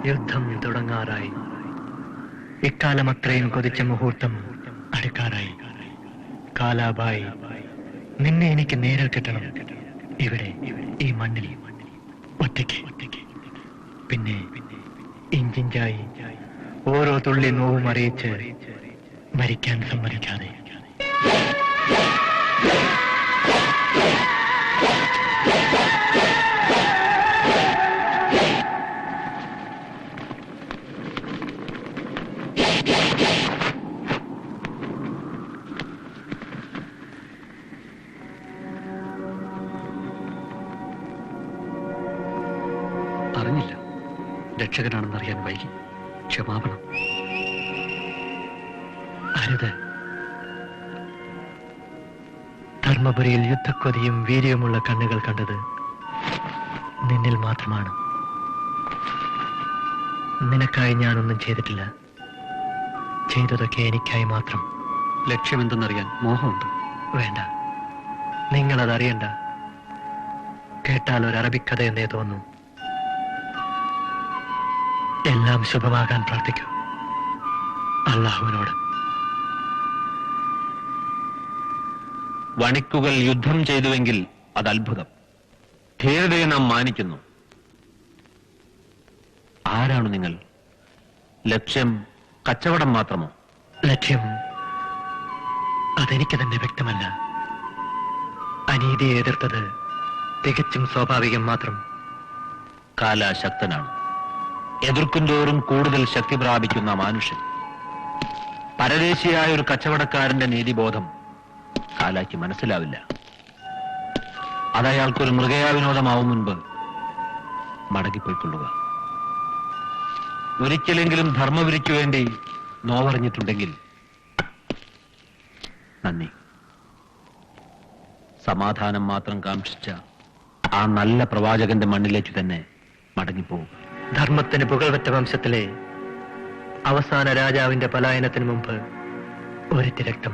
യുദ്ധം തുടങ്ങാറായി. ഇക്കാലം അത്രയും കൊതിച്ച മുഹൂർത്തം അടുക്കാറായി. കാലാബായി, നിന്നെ എനിക്ക് നേരിൽ കിട്ടണം. ഇവിടെ ഈ മണ്ണിൽ ഒറ്റയ്ക്ക്. പിന്നെ ഇഞ്ചിഞ്ചായി ഓരോ തുള്ളി നോവും അറിയിച്ച് മരിക്കാൻ സമ്മതിക്കാതെ. അറിഞ്ഞില്ല, രക്ഷകനാണെന്നറിയാൻ വൈകി. ക്ഷമാപണം. അരുത്. ധർമ്മപുരിയിൽ യുദ്ധക്കൊതിയും വീര്യമുള്ള കണ്ണുകൾ കണ്ടത് നിന്നിൽ മാത്രമാണ്. നിനക്കായി ഞാനൊന്നും ചെയ്തിട്ടില്ല. ചെയ്തതൊക്കെ എനിക്കായി മാത്രം. ലക്ഷ്യമെന്തെന്നറിയാൻ മോഹമുണ്ട്. വേണ്ട, നിങ്ങളതറിയണ്ട. കേട്ടാൽ ഒരു അറബിക്കഥ എന്നേ തോന്നൂ. എല്ലാം ശുഭമാകാൻ പ്രാർത്ഥിക്കൂ അള്ളാഹുവിനോട്. വണിക്കുകൾ യുദ്ധം ചെയ്തുവെങ്കിൽ അത് അത്ഭുതം. ധീരതയെ നാം മാനിക്കുന്നു. ആരാണ് നിങ്ങൾ? ലക്ഷ്യം കച്ചവടം മാത്രമോ? ലക്ഷ്യം അതെനിക്ക് തന്നെ വ്യക്തമല്ല. അനീതിയെ എതിർത്തത് തികച്ചും സ്വാഭാവികം മാത്രം. കാലാശക്തനാണ്. എതിർക്കുന്തോറും കൂടുതൽ ശക്തി പ്രാപിക്കുന്ന മാനുഷ്യൻ. പരദേശിയായ ഒരു കച്ചവടക്കാരന്റെ നീതിബോധം കാലായ്ക്ക് മനസ്സിലാവില്ല. അതയാൾക്കൊരു മൃഗയാവിനോദമാവും മുൻപ് മടങ്ങിപ്പോയിക്കൊള്ളുക. ഒരിക്കലെങ്കിലും ധർമ്മപുരിക്ക് വേണ്ടി നോവറിഞ്ഞിട്ടുണ്ടെങ്കിൽ നന്ദി. സമാധാനം മാത്രം കാംക്ഷിച്ച ആ നല്ല പ്രവാചകന്റെ മണ്ണിലേക്ക് തന്നെ മടങ്ങിപ്പോവുക. ധർമ്മത്തിന് പുകൾവറ്റ വംശത്തിലെ അവസാന രാജാവിന്റെ പലായനത്തിന് മുമ്പ് ഒരിറ്റ് രക്തം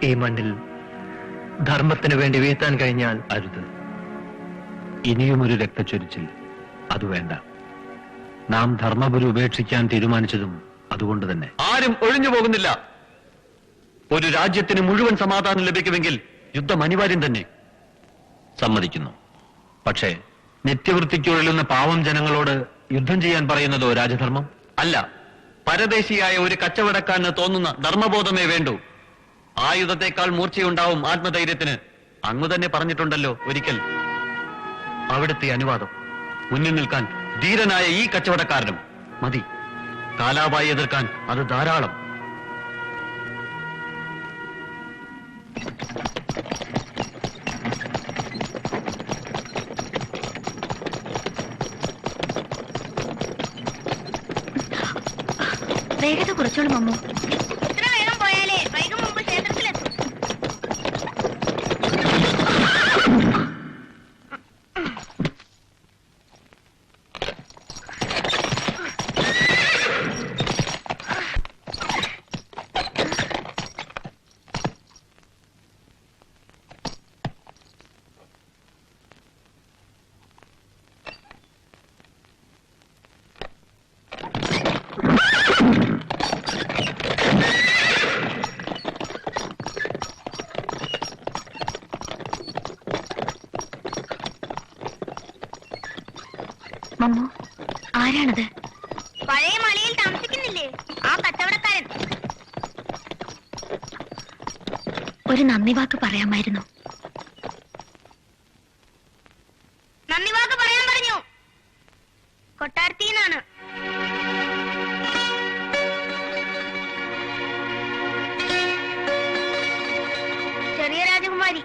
ഈ മണ്ണിൽ ധർമ്മത്തിന് വേണ്ടി വീഴ്ത്താൻ കഴിഞ്ഞാൽ അരുത്. ഇനിയും ഒരു രക്തച്ചൊരിച്ചിൽ അത് വേണ്ട. നാം ധർമ്മപുരി ഉപേക്ഷിക്കാൻ തീരുമാനിച്ചതും അതുകൊണ്ട് തന്നെ. ആരും ഒഴിഞ്ഞു പോകുന്നില്ല. ഒരു രാജ്യത്തിന് മുഴുവൻ സമാധാനം ലഭിക്കുമെങ്കിൽ യുദ്ധം അനിവാര്യം തന്നെ. സമ്മതിക്കുന്നു. പക്ഷേ നിത്യവൃത്തിക്കുഴലുന്ന പാവം ജനങ്ങളോട് യുദ്ധം ചെയ്യാൻ പറയുന്നതോ രാജധർമ്മം അല്ല. പരദേശിയായ ഒരു കച്ചവടക്കാരന് തോന്നുന്ന ധർമ്മബോധമേ വേണ്ടൂ. ആയുധത്തെക്കാൾ മൂർച്ചയുണ്ടാവും ആത്മധൈര്യത്തിന്. അങ്ങ് തന്നെ പറഞ്ഞിട്ടുണ്ടല്ലോ ഒരിക്കൽ. അവിടുത്തെ അനുവാദം. മുന്നിൽ നിൽക്കാൻ ധീരനായ ഈ കച്ചവടക്കാരനും മതി. കാലാബായി എതിർക്കാൻ അത് ധാരാളം. വേഗത കുറച്ചോളും അമ്മു. ഇത്ര വേഗം പോയാലേ വൈകും മുമ്പ് ക്ഷേത്രത്തിലെത്തും. മമ്മു, ആരാണത്? പഴയ മലയിൽ താമസിക്കുന്നില്ലേ ആ കച്ചവടക്കാരൻ. ഒരു നന്ദി വാക്ക് പറയാമായിരുന്നു. നന്ദി വാക്ക് പറയാൻ പറഞ്ഞു. കൊട്ടാരത്തിന്നാണ്. ചെറിയ രാജകുമാരി.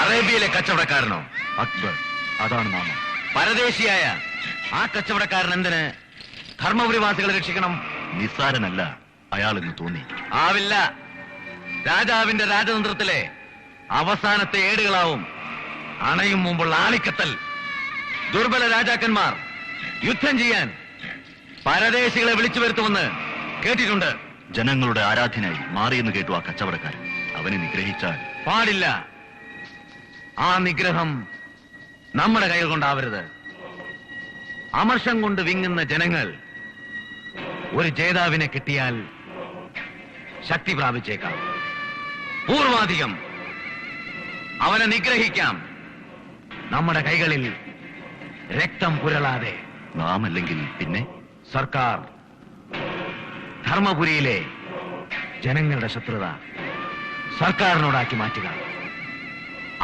അറേബ്യയിലെ കച്ചവടക്കാരനോ? അക്ബർ, അതാണ് നാമം. പരദേശിയായ ആ കച്ചവടക്കാരൻ എന്തിന് ധർമ്മപുരിവാസികളെ രക്ഷിക്കണം? നിസ്സാരനല്ല അയാളെന്ന് തോന്നി. ആവില്ല. രാജാവിന്റെ രാജതന്ത്രത്തിലെ അവസാനത്തെ ഏടുകളാവും അണയും മുമ്പുള്ള ആളിക്കത്തൽ. ദുർബല രാജാക്കന്മാർ യുദ്ധം ചെയ്യാൻ പരദേശികളെ വിളിച്ചു വരുത്തുമെന്ന് കേട്ടിട്ടുണ്ട്. ജനങ്ങളുടെ ആരാധ്യനായി മാറിയെന്ന് കേട്ടു ആ കച്ചവടക്കാരൻ. അവനെ നിഗ്രഹിച്ചാൽ പാടില്ല. ആ നിഗ്രഹം നമ്മുടെ കൈകൾ കൊണ്ടാവരുത്. അമർഷം കൊണ്ട് വിങ്ങുന്ന ജനങ്ങൾ ഒരു ജേതാവിനെ കിട്ടിയാൽ ശക്തി പ്രാപിച്ചേക്കാം. പൂർവാധികം അവനെ നിഗ്രഹിക്കാം. നമ്മുടെ കൈകളിൽ രക്തം പുരളാതെ. നാം അല്ലെങ്കിൽ പിന്നെ സർക്കാർ ധർമ്മപുരിയിലെ ജനങ്ങളുടെ ശത്രുത സർക്കാരിനോടാക്കി മാറ്റുക.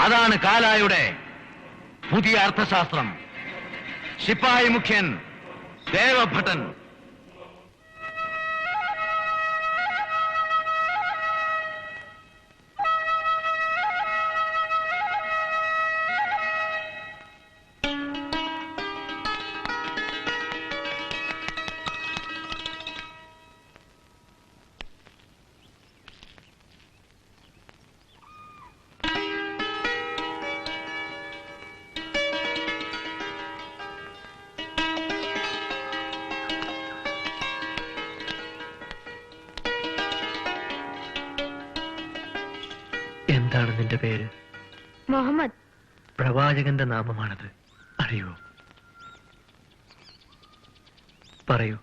അതാണ് കാലായുടെ പുതിയ അർത്ഥശാസ്ത്രം. ശിപ്പായി മുഖ്യൻ ദേവഭട്ടൻ എന്താണ് നിന്റെ പേര്? മുഹമ്മദ്. പ്രവാചകന്റെ നാമമാണത്, അറിയോ? പറയൂ,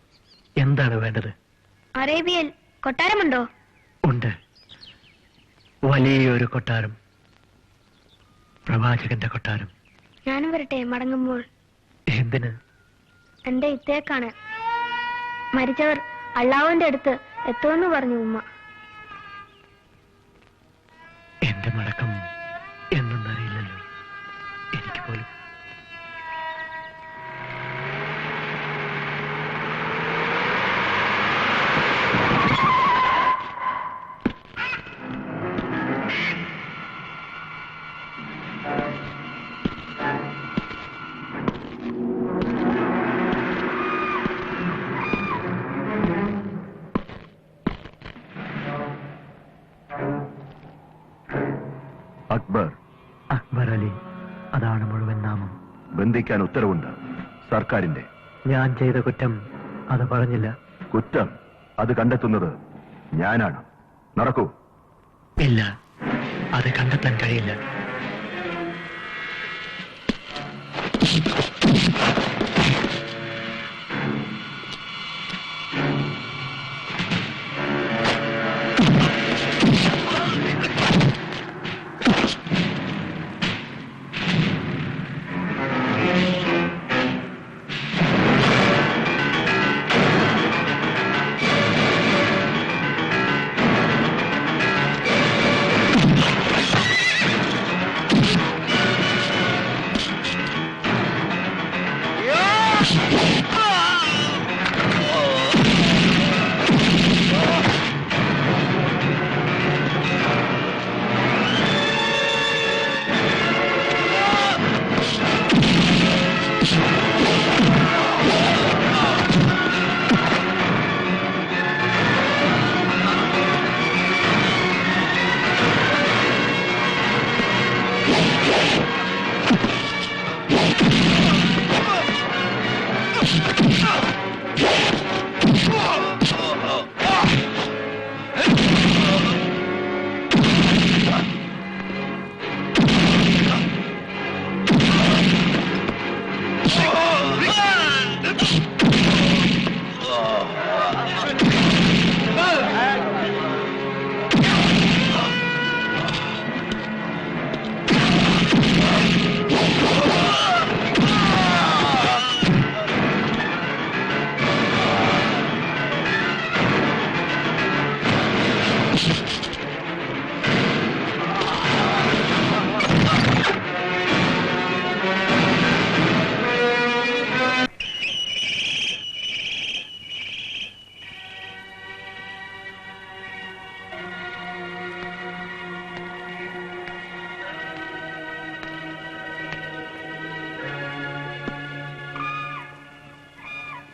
എന്താണ് വേണ്ടത്? അറേബ്യയിൽ കൊട്ടാരമുണ്ടോ? ഉണ്ട്, വലിയൊരു കൊട്ടാരം. പ്രവാചകന്റെ കൊട്ടാരം. ഞാനും വരട്ടെ മടങ്ങുമ്പോൾ? എന്തിന്? എന്റെ ഇത്തേക്കാണ്. മരിച്ചവർ അള്ളാഹുവിന്റെ അടുത്ത് എത്തുമെന്ന് പറഞ്ഞു ഉമ്മ. എന്റെ മടക്കം എന്നറിയില്ലല്ലോ എനിക്ക് പോലും. അക്ബർ. അക്ബർ അലി, അതാണ് മുഴുവൻ നാമം. ബന്ധിക്കാൻ ഉത്തരവുണ്ട് സർക്കാരിന്റെ. ഞാൻ ചെയ്ത കുറ്റം അത് പറഞ്ഞില്ല. കുറ്റം അത് കണ്ടെത്തുന്നത് ഞാനാണ്. നടക്കൂ. ഇല്ല, അത് കണ്ടെത്താൻ കഴിയില്ല.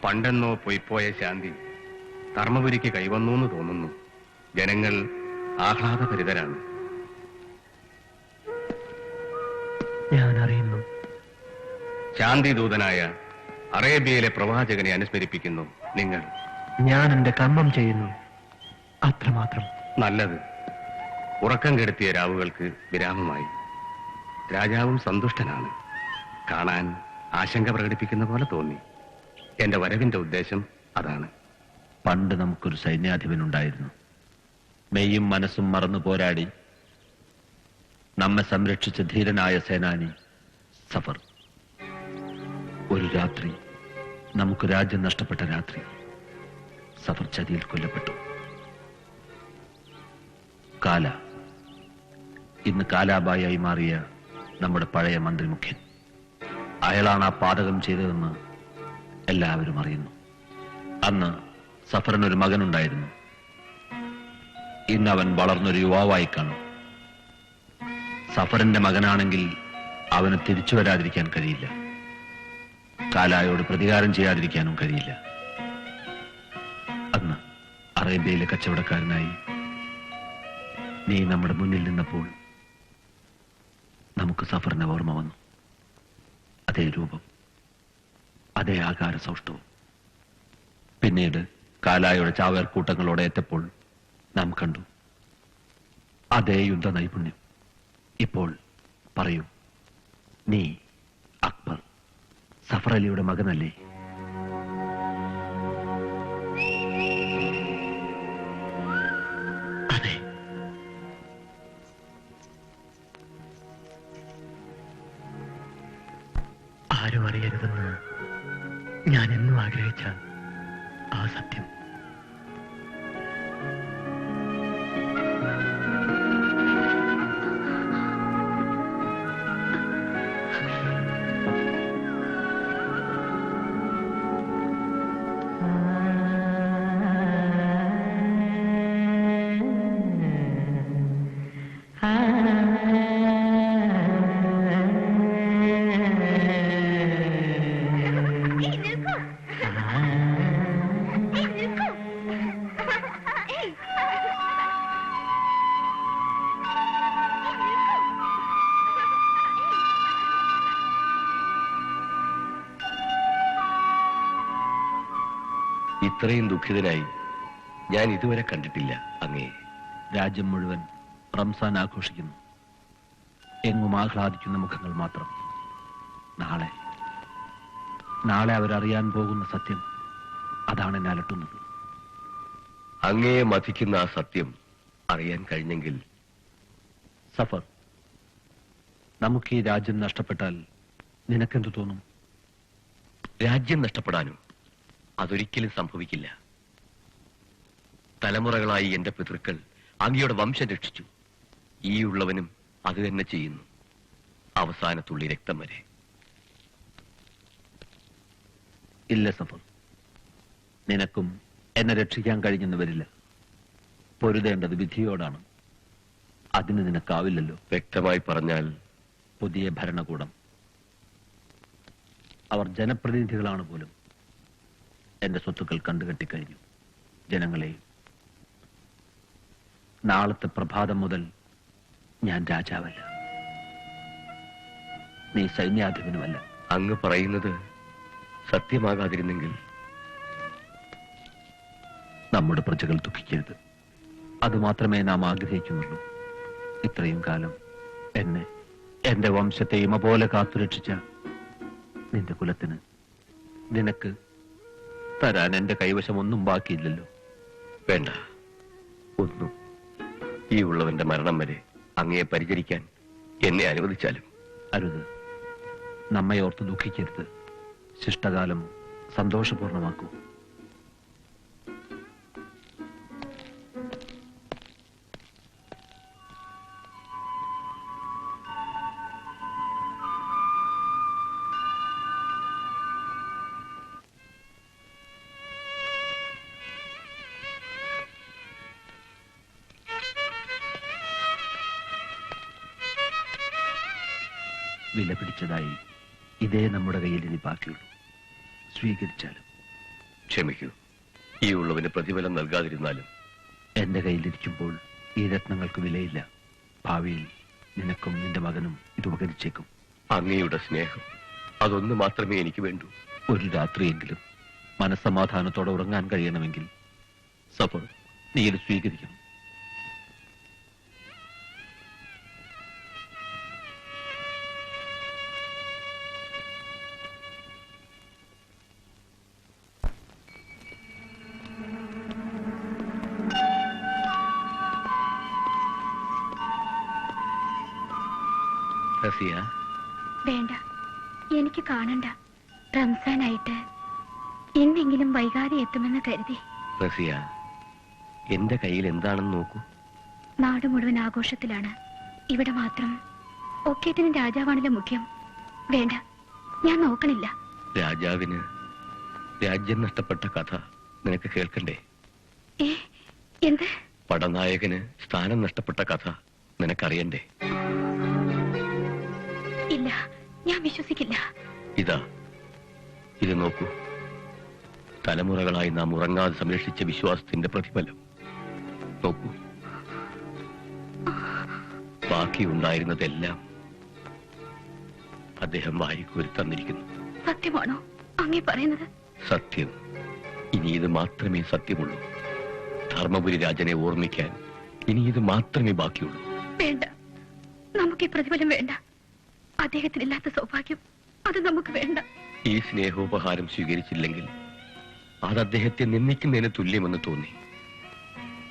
പണ്ടെന്നോ പൊയ്പോയ ശാന്തി ധർമ്മപുരിക്ക് കൈവന്നു എന്ന് തോന്നുന്നു. ജനങ്ങൾ ആഹ്ലാദഭരിതരാണ്. ഞാൻ അറിയുന്നു. ശാന്തി ദൂതനായ അറേബ്യയിലെ പ്രവാചകനെ അനുസ്മരിപ്പിക്കുന്നു നിങ്ങൾ. ഞാൻ എന്റെ കർമ്മം ചെയ്യുന്നു, അത്രമാത്രം. നല്ലത്. ഉറക്കം കെടുത്തിയ രാവുകൾക്ക് വിരാമമായി. രാജാവും സന്തുഷ്ടനാണ്. കാണാൻ ആശങ്ക പ്രകടിപ്പിക്കുന്ന പോലെ തോന്നി. എന്റെ വരവിന്റെ ഉദ്ദേശം അതാണ്. പണ്ട് നമുക്കൊരു സൈന്യാധിപനുണ്ടായിരുന്നു. മെയ്യും മനസ്സും മറന്നു പോരാടി നമ്മെ സംരക്ഷിച്ച ധീരനായ സേനാനി സഫർ. ഒരു രാത്രി, നമുക്ക് രാജ്യം നഷ്ടപ്പെട്ട രാത്രി, സഫർ ചതിയിൽ കൊല്ലപ്പെട്ടു. കാല, ഇന്ന് കാലാബായി മാറിയ നമ്മുടെ പഴയ മന്ത്രി മുഖ്യൻ, അയാളാണ് ആ പാതകം ചെയ്തതെന്ന് എല്ലാവരും അറിയുന്നു. അന്ന് സഫറിനൊരു മകനുണ്ടായിരുന്നു. ഇന്ന് അവൻ വളർന്നൊരു യുവാവായി കാണും. സഫറിന്റെ മകനാണെങ്കിൽ അവന് തിരിച്ചു വരാതിരിക്കാൻ കഴിയില്ല. കാലായോട് പ്രതികാരം ചെയ്യാതിരിക്കാനും കഴിയില്ല. അന്ന് അറേബ്യയിലെ കച്ചവടക്കാരനായി നീ നമ്മുടെ മുന്നിൽ നിന്നപ്പോൾ നമുക്ക് സഫറിനെ ഓർമ്മ വന്നു. അതേ രൂപം, അതേ ആകാര സൗഷ്ഠവും. പിന്നീട് കാലായുടെ ചാവേർക്കൂട്ടങ്ങളോടെ എത്തപ്പോൾ നാം കണ്ടു അതേ യുദ്ധ നൈപുണ്യം. ഇപ്പോൾ പറയൂ, നീ അക്ബർ സഫർ അലിയുടെ മകനല്ലേ? അതെ. ആരും അറിയരുതെന്ന് ഞാൻ എന്നും ആഗ്രഹിച്ച ആ സത്യം. ഇത്രയും ദുഃഖിതനായി ഞാൻ ഇതുവരെ കണ്ടിട്ടില്ല അങ്ങേ. രാജ്യം മുഴുവൻ റംസാൻ ആഘോഷിക്കുന്നു. എങ്ങും ആഹ്ലാദിക്കുന്ന മുഖങ്ങൾ മാത്രം. നാളെ അവരറിയാൻ പോകുന്ന സത്യം അതാണ് എന്നെ അലട്ടുന്നത്. അങ്ങയെ മതിക്കുന്ന ആ സത്യം അറിയാൻ കഴിഞ്ഞെങ്കിൽ. സഫർ, നമുക്ക് ഈ രാജ്യം നഷ്ടപ്പെട്ടാൽ നിനക്കെന്തു തോന്നും? രാജ്യം നഷ്ടപ്പെടാനോ? അതൊരിക്കലും സംഭവിക്കില്ല. തലമുറകളായി എന്റെ പിതൃക്കൾ അങ്ങയുടെ വംശം രക്ഷിച്ചു. ഈ ഉള്ളവനും അത് തന്നെ ചെയ്യുന്നു, അവസാനത്തുള്ളി രക്തം വരെ. ഇല്ല സഫർ, നിനക്കും എന്നെ രക്ഷിക്കാൻ കഴിഞ്ഞെന്ന് വരില്ല. പൊരുതേണ്ടത് വിധിയോടാണ്. അതിന് നിനക്കാവില്ലല്ലോ. വ്യക്തമായി പറഞ്ഞാൽ? പുതിയ ഭരണകൂടം, അവർ ജനപ്രതിനിധികളാണ് പോലും. എന്റെ സ്വത്തുക്കൾ കണ്ടുകെട്ടിക്കഴിഞ്ഞു, ജനങ്ങളെയും. നാളത്തെ പ്രഭാതം മുതൽ ഞാൻ രാജാവല്ല, നീ സൈന്യാധിപനുമല്ല. അങ്ങ് പറയുന്നത് സത്യമാകാതിരുന്നെങ്കിൽ? നമ്മുടെ പ്രജകൾ ദുഃഖിക്കരുത്, അതുമാത്രമേ നാം ആഗ്രഹിക്കുന്നുള്ളൂ. ഇത്രയും കാലം എന്നെ, എന്റെ വംശത്തെ ഇമ പോലെ കാത്തുരക്ഷിച്ച നിന്റെ കുലത്തിന്, നിനക്ക് തരാൻ എന്റെ കൈവശം ഒന്നും ബാക്കിയില്ലല്ലോ. വേണ്ട, ഒന്നും. ഈ ഉള്ളവന്റെ മരണം വരെ അങ്ങയെ പരിചരിക്കാൻ എന്നെ അനുവദിച്ചാലും. അരുത്, നമ്മെ ഓർത്ത് ദുഃഖിക്കരുത്. ശിഷ്ടകാലം സന്തോഷപൂർണമാക്കൂ. വില പിടിച്ചതായി ഇതേ നമ്മുടെ കയ്യിൽ ഇനി ബാക്കിയുള്ളൂ. സ്വീകരിച്ചാലും. ക്ഷമിക്കൂ, ഈ ഉള്ളവന് പ്രതിഫലം നൽകാതിരുന്നാലും. എന്റെ കയ്യിലിരിക്കുമ്പോൾ ഈ രത്നങ്ങൾക്ക് വിലയില്ല. ഭാവിയിൽ നിനക്കും നിന്റെ മകനും ഇത് ഉപകരിച്ചേക്കും. അങ്ങയുടെ സ്നേഹം, അതൊന്നു മാത്രമേ എനിക്ക് വേണ്ടൂ. ഒരു രാത്രിയെങ്കിലും മനസ്സമാധാനത്തോടെ ഉറങ്ങാൻ കഴിയണമെങ്കിൽ സഫർ, നീ ഇത് സ്വീകരിക്കണം. റസിയ, വേണ്ട, എനിക്ക് കാണണ്ട. റംസാനായിട്ട് ഇന്നെങ്കിലും വൈകാതെ എത്തുമെന്ന് കരുതി. റസിയ, എന്റെ കയ്യിൽ എന്താണെന്ന് നോക്കൂ. നാട് മുഴുവൻ ആഘോഷത്തിലാണ്, ഇവിടെ മാത്രം ഒക്കേറ്റിനും രാജാവാണല്ലോ മുഖ്യം. വേണ്ട, ഞാൻ നോക്കണില്ല. രാജാവിന് രാജ്യം നഷ്ടപ്പെട്ട കഥ നിനക്ക് കേൾക്കണ്ടേ? എന്ത്? പടനായകന് സ്ഥാനം നഷ്ടപ്പെട്ട കഥ നിനക്കറിയണ്ടേ? ഇല്ല, ഞാൻ വിശ്വസിക്കില്ല. ഇത് നോക്കൂ. തലമുറകളായി നാം ഉറങ്ങാതെ സംരക്ഷിച്ച വിശ്വാസത്തിന്റെ പ്രതിഫലം നോക്കൂ. ബാക്കിയുണ്ടായിരുന്നതെല്ലാം അദ്ദേഹം വാരിക്കോരി തന്നിരിക്കുന്നു. സത്യമാണോ അങ്ങേ പറയുന്നത്? സത്യം. ഇനി ഇത് മാത്രമേ സത്യമുള്ളൂ. ധർമ്മപുരി രാജനെ ഓർമ്മിക്കാൻ ഇനി ഇത് മാത്രമേ ബാക്കിയുള്ളൂ. വേണ്ട, നമുക്ക് ഈ പ്രതിഫലം വേണ്ട. അദ്ദേഹത്തിനില്ലാത്ത സൗഭാഗ്യം അത് നമുക്ക് വേണ്ട. ഈ സ്നേഹോപഹാരം സ്വീകരിച്ചില്ലെങ്കിൽ അത് അദ്ദേഹത്തെ നിന്ദിക്കുന്നതിന് തുല്യമെന്ന് തോന്നി.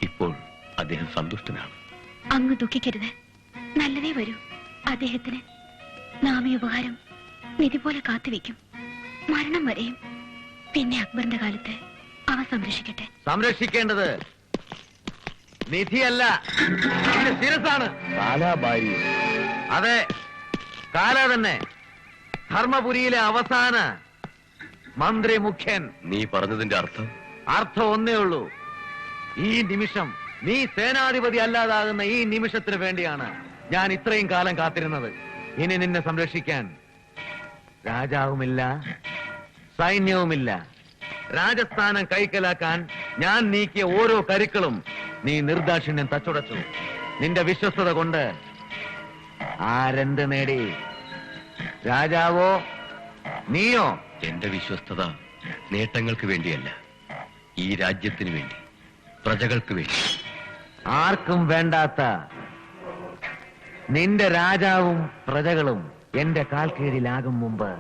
ഇപ്പോൾ അദ്ദേഹം സന്തുഷ്ടനാണ്. അങ്ങ് ദുഃഖിക്കരുത്, നല്ലതേ വരൂ. അദ്ദേഹത്തിന് നാം ഈ ഉപഹാരം നിധി പോലെ കാത്തുവെക്കും, മരണം വരെയും. പിന്നെ അക്ബറിന്റെ കാലത്ത് അവ സംരക്ഷിക്കട്ടെ. സംരക്ഷിക്കേണ്ടത് നിധിയല്ല, ശിരസാണ്. കാലാബായി. അതെ, കാല തന്നെ. ധർമ്മപുരിയിലെ അവസാന മന്ത്രി മുഖ്യൻ. നീ പറഞ്ഞതിന്റെ അർത്ഥം? അർത്ഥം ഒന്നേ ഉള്ളൂ. ഈ നിമിഷം നീ സേനാധിപതി അല്ലാതാകുന്ന ഈ നിമിഷത്തിന് വേണ്ടിയാണ് ഞാൻ ഇത്രയും കാലം കാത്തിരുന്നത്. ഇനി നിന്നെ സംരക്ഷിക്കാൻ രാജാവുമില്ല, സൈന്യവുമില്ല. രാജസ്ഥാനം കൈക്കലാക്കാൻ ഞാൻ നീക്കിയ ഓരോ കരുക്കളും നീ നിർദാക്ഷിണ്യം തച്ചുടച്ചു. നിന്റെ വിശ്വസ്തത കൊണ്ട് ആരെന്ത് നേടി? രാജാവോ നീയോ? എന്റെ വിശ്വസ്തത നേട്ടങ്ങൾക്ക് വേണ്ടിയല്ല, ഈ രാജ്യത്തിന് വേണ്ടി, പ്രജകൾക്ക് വേണ്ടി. ആർക്കും വേണ്ടാത്ത നിന്റെ രാജാവും പ്രജകളും എന്റെ കാൽ കീഴിലാകും മുമ്പ്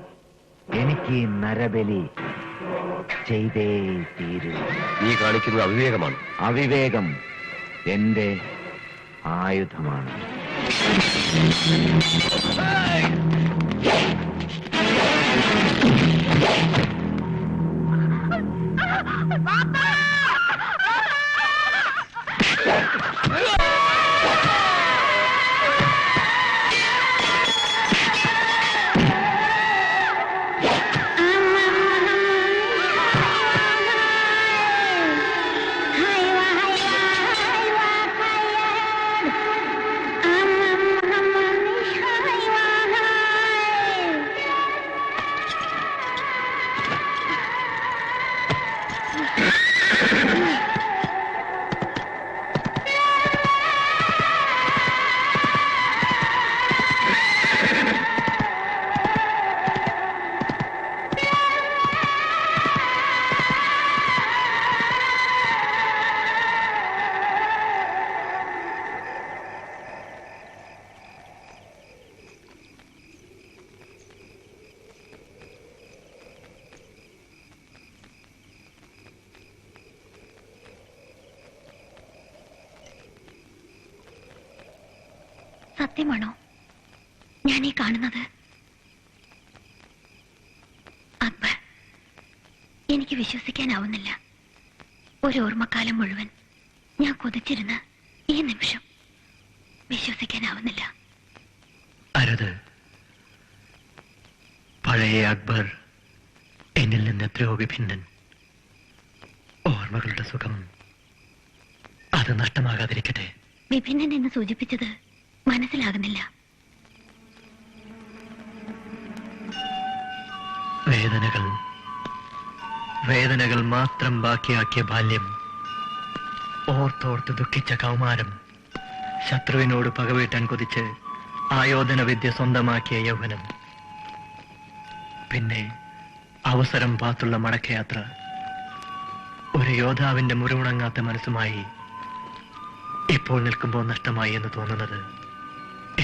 എനിക്ക് ഈ നരബലി ചെയ്തേ തീരൂ. നീ കാണിക്കുന്നത് അവിവേകമാണ്. അവിവേകം എന്റെ ആയുധമാണ്. സത്യമാണോ ഞാൻ ഈ കാണുന്നത്? അക്ബർ, എനിക്ക് വിശ്വസിക്കാനാവുന്നില്ല. ഒരു ഓർമ്മക്കാലം മുഴുവൻ ഞാൻ കൊതിച്ചിരുന്ന ഈ നിമിഷം വിശ്വസിക്കാനാവുന്നില്ല. അരുത്. പഴയ അക്ബർ എന്നിൽ നിന്ന് എത്രയോ വിഭിന്നൻ. ഓർമ്മകളുടെ സുഖം അത് നഷ്ടമാകാതിരിക്കട്ടെ. വിഭിന്നൻ എന്ന് സൂചിപ്പിച്ചത് മനസ്സിലാകുന്നില്ല. വേദനകൾ മാത്രം ബാക്കിയാക്കിയ ബാല്യം, ഓർത്തോർത്ത് ദുഃഖിച്ച കൗമാരം, ശത്രുവിനോട് പകവീട്ടാൻ കൊതിച്ച് ആയോധന വിദ്യ സ്വന്തമാക്കിയ യൗവനം, പിന്നെ അവസരം പാത്തുള്ള മടക്കയാത്ര. ഒരു യോദ്ധാവിന്റെ മുറിവുണങ്ങാത്ത മനസ്സുമായി ഇപ്പോൾ നിൽക്കുമ്പോൾ നഷ്ടമായി എന്ന് തോന്നുന്നത്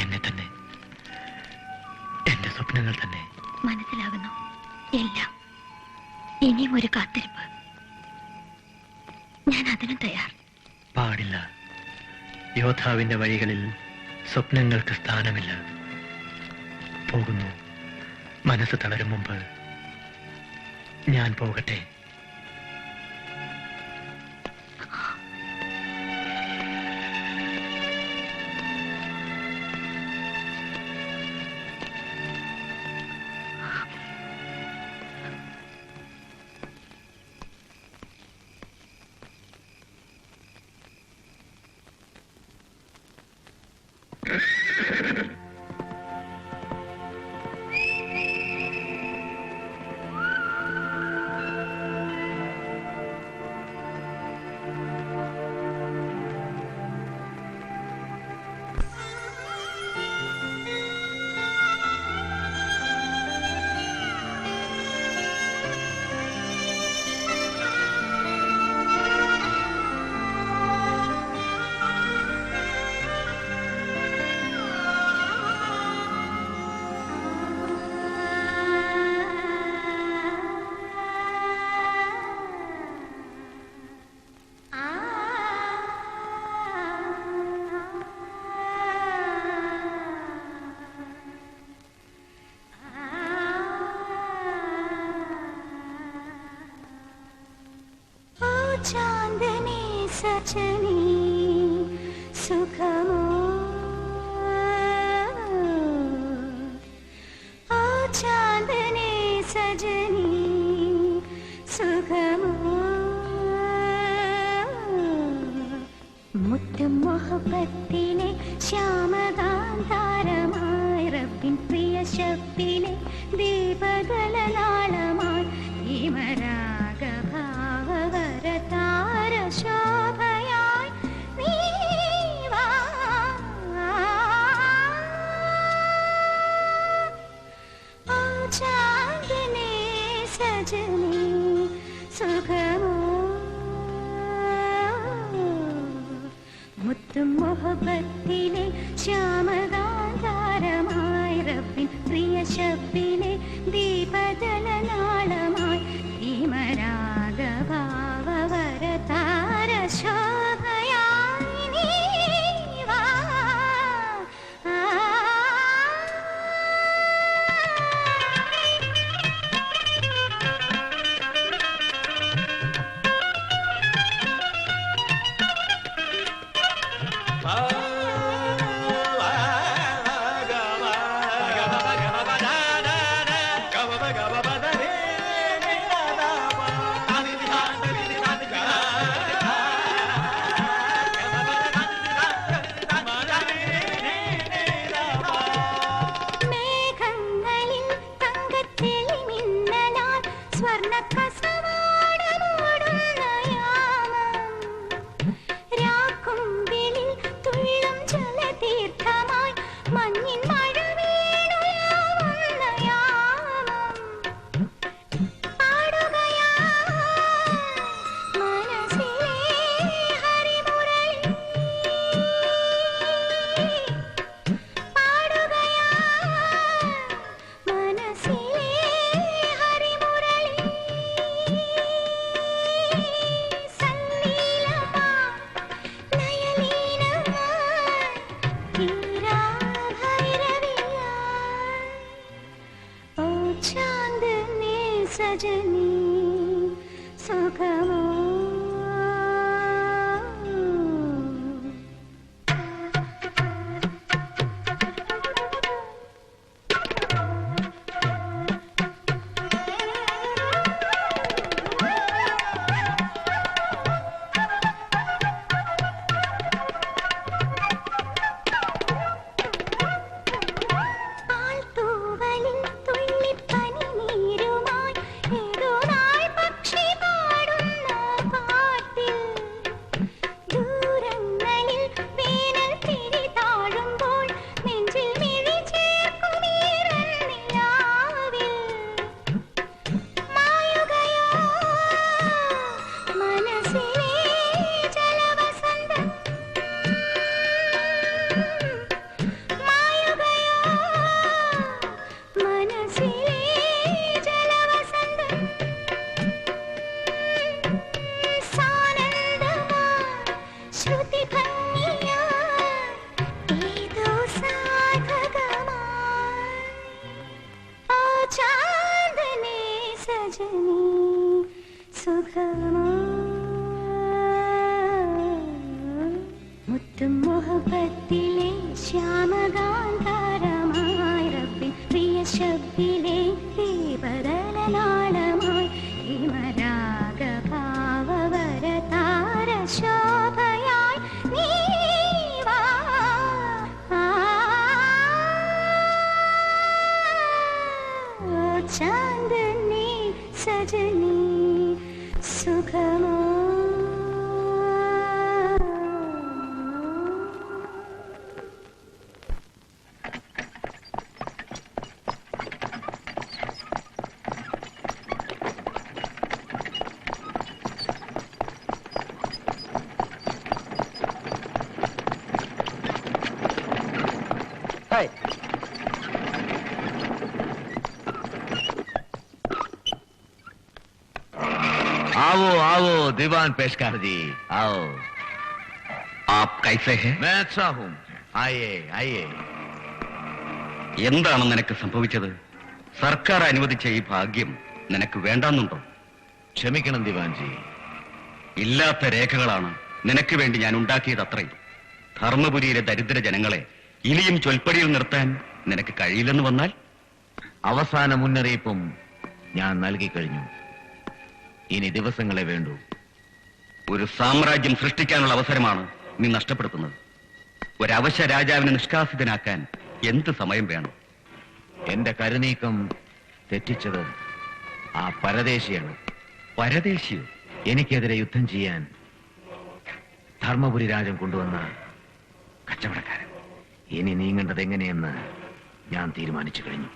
എന്നെ തന്നെ, എന്റെ സ്വപ്നങ്ങൾ തന്നെ. മനസ്സിലാകുന്നു എല്ലാം. ഇനിയും ഒരു കാത്തിരിപ്പ്. ഞാൻ അതിനും തയ്യാർ. പാടില്ല. യോദ്ധാവിന്റെ വഴികളിൽ സ്വപ്നങ്ങൾക്ക് സ്ഥാനമില്ല. പോകുന്നു. മനസ്സ് തളരും മുമ്പ് ഞാൻ പോകട്ടെ. चांदनी सजनी सुखमो ओ चांदनी सजनी सुखमो മുത്തും മുഹബത്തിലെ ശ്യാമകാന്താരമായി റബ്ബിൻ പ്രിയ ശബ്ദിലെ ദീപദളനാളമായി ഹിമരാഗഭാവവരതാര ശോഭയായി നീ വാ ഓ ചാന്ദനേ സജനേ സുഖമോ മുത്തും മൊഹബത്തിലെ ശ്യാമകാന്താരമായി റബ്ബിൻ പ്രിയ ശബ്ബിലെ ദീപദലനാളമായി ധീമരാഗഭാവവരതാര ശോഭയായി നീ വാ. മേഘങ്ങളിൽ തങ്കത്തെളിമിന്നലാൽ സ്വർണ്ണക്കസവാടമോടുന്ന യാമം രാക്കുമ്പിളിൽ തുള്ളും ജലതീർത്ഥമായി മഞ്ഞിൻ മഴ വീണുലാവുന്ന യാമം പാടുകയാ മനസ്സിലെ ഹരിമുരളി പാടുകയാ മനസ്സിലെ ഹരിമുരളി സല്ലീലമാ ലയലീനമാ हीरा भैरविया ओ चांदनी सजनी सुखमो പാൽത്തൂവലിൽ തുള്ളിപ്പനിനീരുമായി ഏതോ നാൾ പക്ഷി പാടുന്ന പാട്ടിൽ ദൂരങ്ങളിൽ വേനൽ തിരി താഴുമ്പോൾ നെഞ്ചിൽ മിഴി ചേർക്കും ഈറന്നിലാവിൽ മായുകയോ മനസ്സിലെ ജലവസന്തം മായുകയോ മനസ്സിലെ ജലവസന്തം സാനന്ദമാ ശ്രുതിഭംഗിയാ ഏതോ സാധകമായി ഓ ചാന്ദനി സജനി സുഖമോ മുത്തും മൊഹബത്തിലെ ശ്യാമകാന്താരമായി റബ്ബിൻ പ്രിയ ശബ്ദിലെ ദീപദലനാളമായി ഹിമരാഗഭാവവരതാര ശോഭയായി നീ വാ. ഓ ചാന്ദനി സജനി സുഖമോ आओ आओ दीवान पेशकार जी आओ. आप कैसे हैं? मैं अच्छा हूँ. आइए आइए. എന്താണ് നിനക്ക് സംഭവിച്ചത്? സർക്കാർ അനുവദിച്ച ഈ ഭാഗ്യം നിനക്ക് വേണ്ടാന്നുണ്ടോ? ക്ഷമിക്കണം ദിവാൻ ജി. ഇല്ലാത്ത രേഖകളാണ് നിനക്ക് വേണ്ടി ഞാൻ ഉണ്ടാക്കിയത് അത്രയും. ധർമ്മപുരിയിലെ ദരിദ്ര ജനങ്ങളെ ഇനിയും ചൊൽപ്പടിയിൽ നിർത്താൻ നിനക്ക് കഴിയില്ലെന്ന് വന്നാൽ? അവസാന മുന്നറിയിപ്പും ഞാൻ നൽകി കഴിഞ്ഞു. ഇനി ദിവസങ്ങളെ വേണ്ടൂ. ഒരു സാമ്രാജ്യം സൃഷ്ടിക്കാനുള്ള അവസരമാണ് നീ നഷ്ടപ്പെടുത്തുന്നത്. ഒരവശ രാജാവിനെ നിഷ്കാസിതനാക്കാൻ എന്ത് സമയം വേണം? എന്റെ കരുനീക്കം തെറ്റിച്ചത് ആ പരദേശിയാണ്. പരദേശിയോ? എനിക്കെതിരെ യുദ്ധം ചെയ്യാൻ ധർമ്മപുരി രാജൻ കൊണ്ടുവന്ന കച്ചവടക്കാരൻ. ഇനി നീങ്ങേണ്ടത് എങ്ങനെയെന്ന് ഞാൻ തീരുമാനിച്ചു കഴിഞ്ഞു.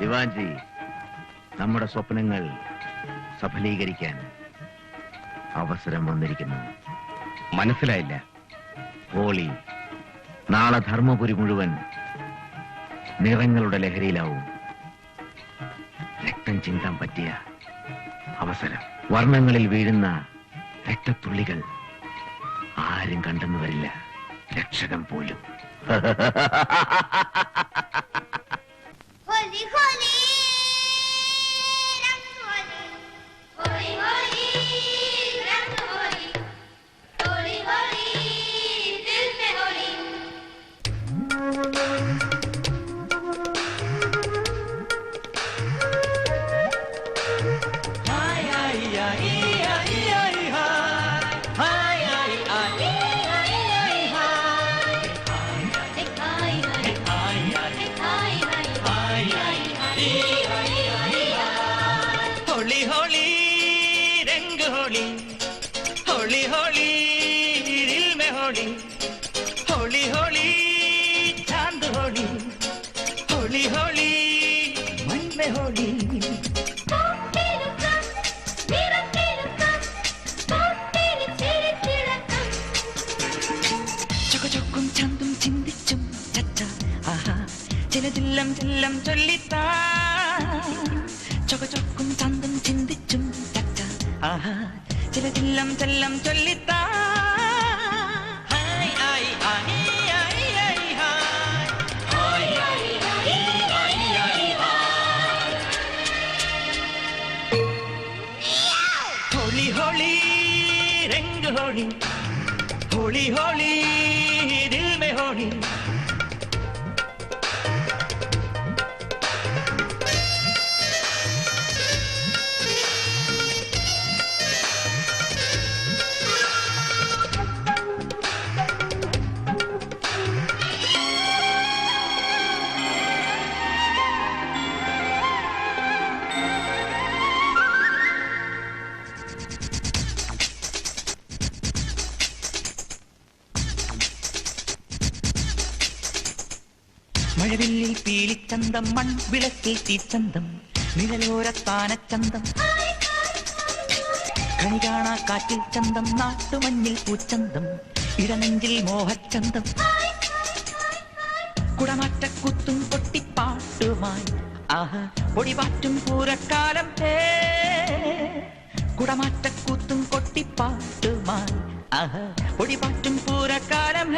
ദിവാൻജി, നമ്മുടെ സ്വപ്നങ്ങൾ സഫലീകരിക്കാൻ അവസരം വന്നിരിക്കുന്നു. മനസ്സിലായില്ല. ഹോളി, നാളെ ധർമ്മപുരി മുഴുവൻ നിറങ്ങളുടെ ലഹരിയിലാവും. രക്തം ചിന്താൻ പറ്റിയ അവസരം. വർണ്ണങ്ങളിൽ വീഴുന്ന രക്തത്തുള്ളികൾ ആരും കണ്ടെന്നു വരില്ല, രക്ഷകൻ പോലും. होली होली रंग होली होली होली रंग होली होली होली दिल में होली हाय हाय हाय हाय हाय हाय हाय होली होली रंग होली होली होली दिल में होली होली होली चांद होली होली होली मन में होली ചൊക്കും ചന്തും ചിന്തിച്ചും ചച്ച ആഹാ ചിലതില്ലം ചെല്ലം ചൊല്ലിത്താ ചൊക്കും ചന്തും ചിന്തിച്ചും ചച്ച ആഹാ ചിലതില്ലം ചെല്ലം ചൊല്ലിത്താ ഹായ് ആയി ആയി ആയി ആയി ഹായ് ആയി ആയി ആയി ആയി होली होली रंग होली होली होली दिल में होली മഴവില്ലിൽ പീലിച്ചന്തം മൺവിളക്കിൽ തീച്ചന്തം നിഴലോരത്താനച്ചന്തം കണി കാണാ കാറ്റിൽ ചന്തം നാട്ടുമഞ്ഞിൽ പൂച്ചന്തം ഇടനെഞ്ചിൽ മോഹച്ചന്തം കുടമാറ്റക്കുത്തും പൊട്ടിപ്പാട്ടുമായി ആഹ് പൊടിപാറ്റും പൂരക്കാലം കുടമാറ്റക്കൂത്തും കൊട്ടിപ്പാട്ടുമായി ആഹ് പൊടിപാറ്റും പൂരക്കാലം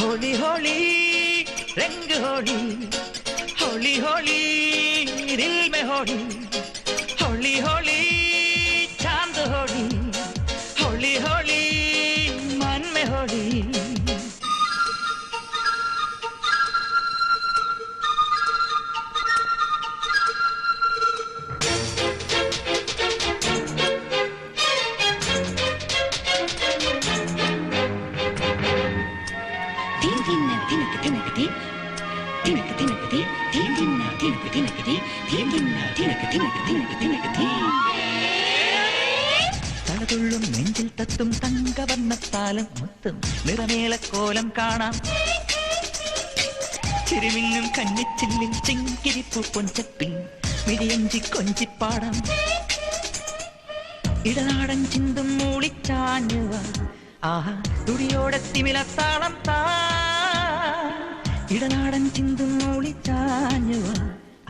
होली होली रंग होली होली होली दिल में होली होली होली चांद होली होली होली मन में होली തലതുള്ളും നെഞ്ചിൽ തത്തും തങ്കവർണ്ണത്താലും മൊത്തം നിറമേളക്കോലം കാണാം ചിരിമിന്നും കന്നിച്ചില്ലിൽ ചിങ്കിരിപ്പു പൊഞ്ചപ്പിൽ മിടിയഞ്ചി കൊഞ്ചിപ്പാടാം ഇടനാടൻ ചിന്തും മൂളിച്ചാഞ്ഞുവ ആഹാ തുടിയോടെ തിമിലത്താളം താ ഇടനാടൻ ചിന്തും മൂളിച്ചാഞ്ഞുവ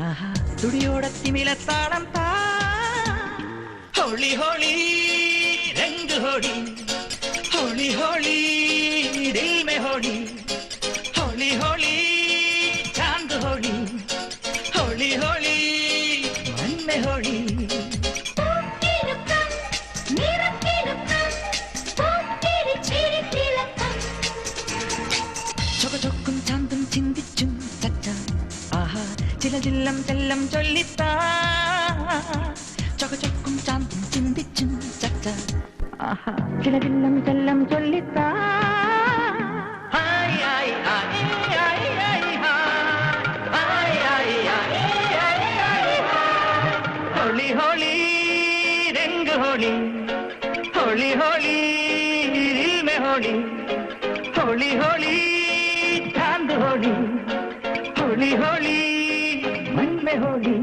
ആഹാ തുടിയോടെ തിമിലത്താളം താ होली होली रंग होली होली होली दिल में होली होली होली चांद होली होली होली मन में होली ചൊക്കും ചാന്തും ചിന്തിച്ചും ചച്ച ആഹാ ചിലതില്ലം ചെല്ലം ചൊല്ലിത്താ ചൊക്കും ചാന്തും ചിന്തിച്ചും ചച്ച ആഹാ ചിലതില്ലം ചെല്ലം ചൊല്ലിത്താ ഹായ് ആയി ആയി ആയി ആയി ഹായ് ആയി ആയി ആയി ആയി होली होली रंग होली होली होली होली होली होली चांद होली होली होली मन में होली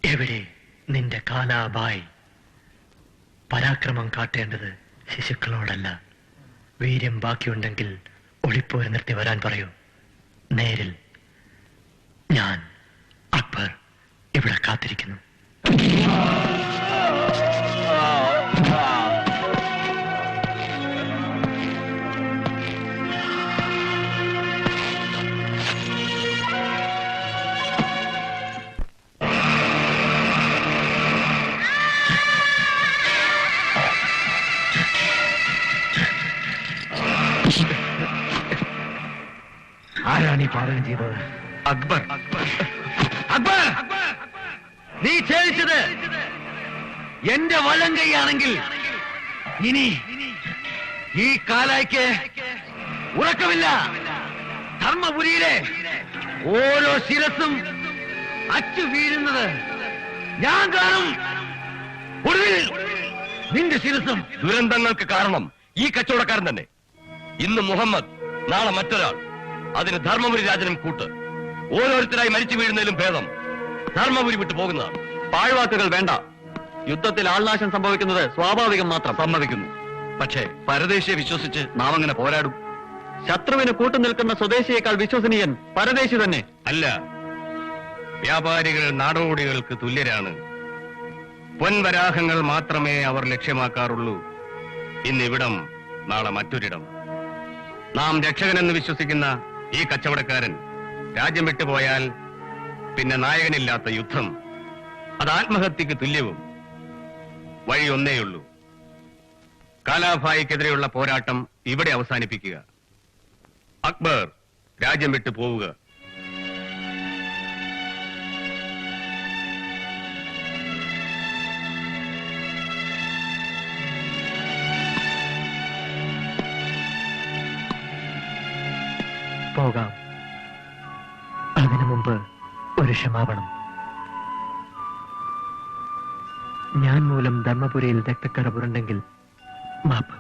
എവിടെ നിന്റെ കാലാബായ്? പരാക്രമം കാട്ടേണ്ടത് ശിശുക്കളോടല്ല. വീര്യം ബാക്കിയുണ്ടെങ്കിൽ ഒളിപ്പോര് നിർത്തി വരാൻ പറയൂ. നേരിൽ ഞാൻ അക്ബർ ഇവിടെ കാത്തിരിക്കുന്നു. ആരാണ് ഈ പാചകം ചെയ്തത്? അക്ബർ. അക്ബർ, നീ ഛേദിച്ചത് എന്റെ വലം കൈയാണെങ്കിൽ ഇനി ഈ കാലായ്ക്ക് ഉറക്കമില്ല. ധർമ്മപുരിയിലെ ഓരോ ശിരസും അച്ചു വീഴുന്നത് ഞാൻ കാണും. ഒടുവിൽ നിന്റെ ശിരസും. ദുരന്തങ്ങൾക്ക് കാരണം ഈ കച്ചവടക്കാരൻ തന്നെ. ഇന്ന് മുഹമ്മദ്, നാളെ മറ്റൊരാൾ. അതിന് ധർമ്മപുരി രാജനും കൂട്ട്. ഓരോരുത്തരായി മരിച്ചു വീഴുന്നതിലും ഭേദം ധർമ്മപുരി വിട്ടു പോകുന്നതാണ്. പാഴ്വാക്കുകൾ വേണ്ട. യുദ്ധത്തിൽ ആൾനാശം സംഭവിക്കുന്നത് സ്വാഭാവികം മാത്രം. സമ്മതിക്കുന്നു. പക്ഷേ പരദേശിയെ വിശ്വസിച്ച് നാം അങ്ങനെ പോരാടും. ശത്രുവിന് കൂട്ടുനിൽക്കുന്ന സ്വദേശിയേക്കാൾ വിശ്വസനീയൻ പരദേശി തന്നെ. അല്ല, വ്യാപാരികൾ നാടോടികൾക്ക് തുല്യരാണ്. പൊൻവരാഹങ്ങൾ മാത്രമേ അവർ ലക്ഷ്യമാക്കാറുള്ളൂ. ഇന്നിവിടം, നാളെ മറ്റൊരിടം. നാം രക്ഷകനെന്ന് വിശ്വസിക്കുന്ന ഈ കച്ചവടക്കാരൻ രാജ്യം വിട്ടുപോയാൽ പിന്നെ നായകനില്ലാത്ത യുദ്ധം. അത് ആത്മഹത്യക്ക് തുല്യവും. വഴി ഒന്നേയുള്ളൂ. കാലാഭായിക്കെതിരെയുള്ള പോരാട്ടം ഇവിടെ അവസാനിപ്പിക്കുക. അക്ബർ രാജ്യം വിട്ടു പോവുക. പോകാം. അതിനു മുമ്പ് ഒരു ക്ഷമാപണം. ഞാൻ മൂലം ധർമ്മപുരിയിൽ രക്തക്കറ പുരണ്ടെങ്കിൽ മാപ്പ്.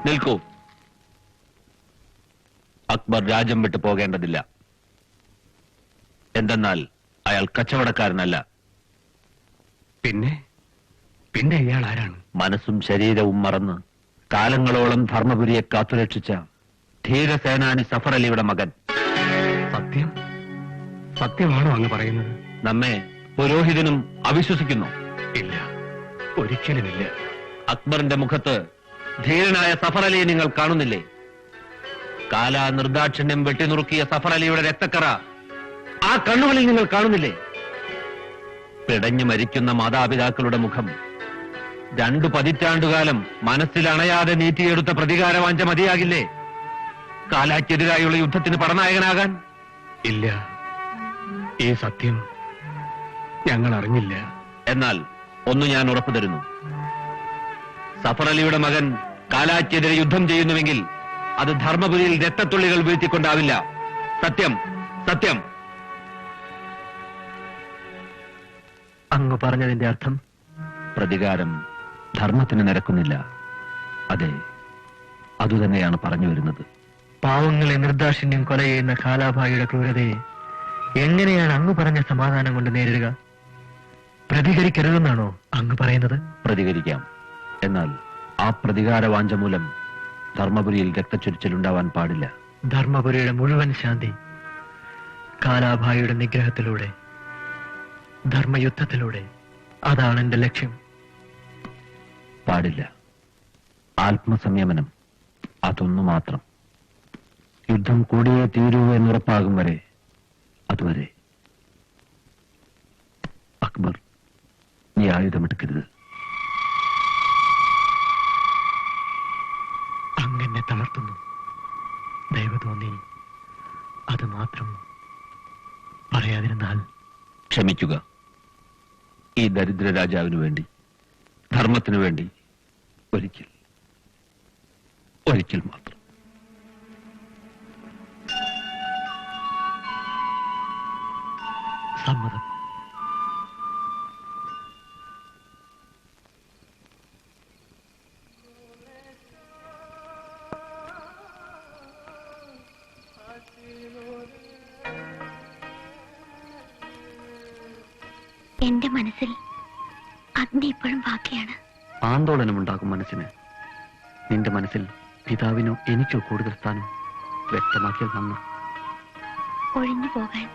നിൽക്കൂ. അക്ബർ രാജ്യം വിട്ടു പോകേണ്ടതില്ല. എന്തെന്നാൽ അയാൾ കച്ചവടക്കാരനല്ല. പിന്നെ ഇയാൾ ആരാണ്? മനസ്സും ശരീരവും മറന്ന് കാലങ്ങളോളം ധർമ്മപുരിയെ കാത്തുരക്ഷിച്ച ധീരസേനാനി സഫർ അലിയുടെ മകൻ. സത്യമാണോ അങ്ങ് പറയുന്നത്? നമ്മെ പുരോഹിതനും അവിശ്വസിക്കുന്നു. ഇല്ല, ഒരിക്കലുമില്ല. അക്ബറിന്റെ മുഖത്ത് ധീരനായ സഫർ അലിയെ നിങ്ങൾ കാണുന്നില്ലേ? കാലാ നിർദാക്ഷിണ്യം വെട്ടിനുറുക്കിയ സഫർ അലിയുടെ രക്തക്കറ ആ കണ്ണുകളിൽ നിങ്ങൾ കാണുന്നില്ലേ? പിടഞ്ഞു മരിക്കുന്ന മാതാപിതാക്കളുടെ മുഖം 2 പതിറ്റാണ്ടുകാലം മനസ്സിൽ അണയാതെ നീറ്റിയെടുത്ത പ്രതികാരവാഞ്ച മതിയാകില്ലേ കാലാക്കെതിരായുള്ള യുദ്ധത്തിന് പടനായകനാകാൻ? ഇല്ല, ഈ സത്യം ഞങ്ങൾ അറിഞ്ഞില്ല. എന്നാൽ ഒന്ന് ഞാൻ ഉറപ്പു തരുന്നു. സഫർ അലിയുടെ മകൻ കാലാക്കെതിരെ യുദ്ധം ചെയ്യുന്നുവെങ്കിൽ അത് ധർമ്മപുരിയിൽ രക്തത്തുള്ളികൾ വീഴ്ത്തിക്കൊണ്ടാവില്ല. സത്യം, സത്യം. അങ്ങ് പറഞ്ഞതിന്റെ അർത്ഥം? പ്രതികാരം ധർമ്മത്തിന് നിരക്കുന്നില്ല. അതെ, അതുതന്നെയാണ് പറഞ്ഞു വരുന്നത്. പാവങ്ങളെ നിർദാക്ഷിണ്യം കൊല ചെയ്യുന്ന കാലാഭായിയുടെ ക്രൂരതയെ എങ്ങനെയാണ് അങ്ങ് പറഞ്ഞ സമാധാനം കൊണ്ട് നേരിടുക? പ്രതികരിക്കരുതെന്നാണോ അങ്ങ് പറയുന്നത്? പ്രതികരിക്കാം. എന്നാൽ ആ പ്രതികാരവാഞ്ച മൂലം ധർമ്മപുരിയിൽ രക്തച്ചൊരിച്ചിലുണ്ടാവാൻ പാടില്ല. ധർമ്മപുരിയുടെ മുഴുവൻ ശാന്തി കാലാഭായിയുടെ നിഗ്രഹത്തിലൂടെ, ധർമ്മയുദ്ധത്തിലൂടെ. അതാണ് എന്റെ ലക്ഷ്യം. പാടില്ല. ആത്മസംയമനം, അതൊന്നു മാത്രം. യുദ്ധം കൂടിയേ തീരൂ എന്നുറപ്പാകും വരെ, അതുവരെ. അക്ബർ, നീ ആയുധമെടുക്കരുത്. അങ്ങനെ തളർത്തുന്നു. ദയവ് തോന്നി അത് മാത്രം പറയാതിരുന്നാൽ ക്ഷമിക്കുക. ഈ ദരിദ്ര രാജാവിനു വേണ്ടി, ധർമ്മത്തിനു വേണ്ടി ഒരിക്കൽ മാത്രം. സമ്മതം. എന്റെ മനസ്സിൽ അഗ്നി ഇപ്പോഴും ബാക്കിയാണ്. ആന്തോളനമുണ്ടാകും മനസ്സിന്. നിന്റെ മനസ്സിൽ പിതാവിനോ എനിക്കോ കൂടുതൽ സ്ഥാനം വ്യക്തമാക്കിയത് നന്ന്. ഒഴിഞ്ഞു പോകാൻ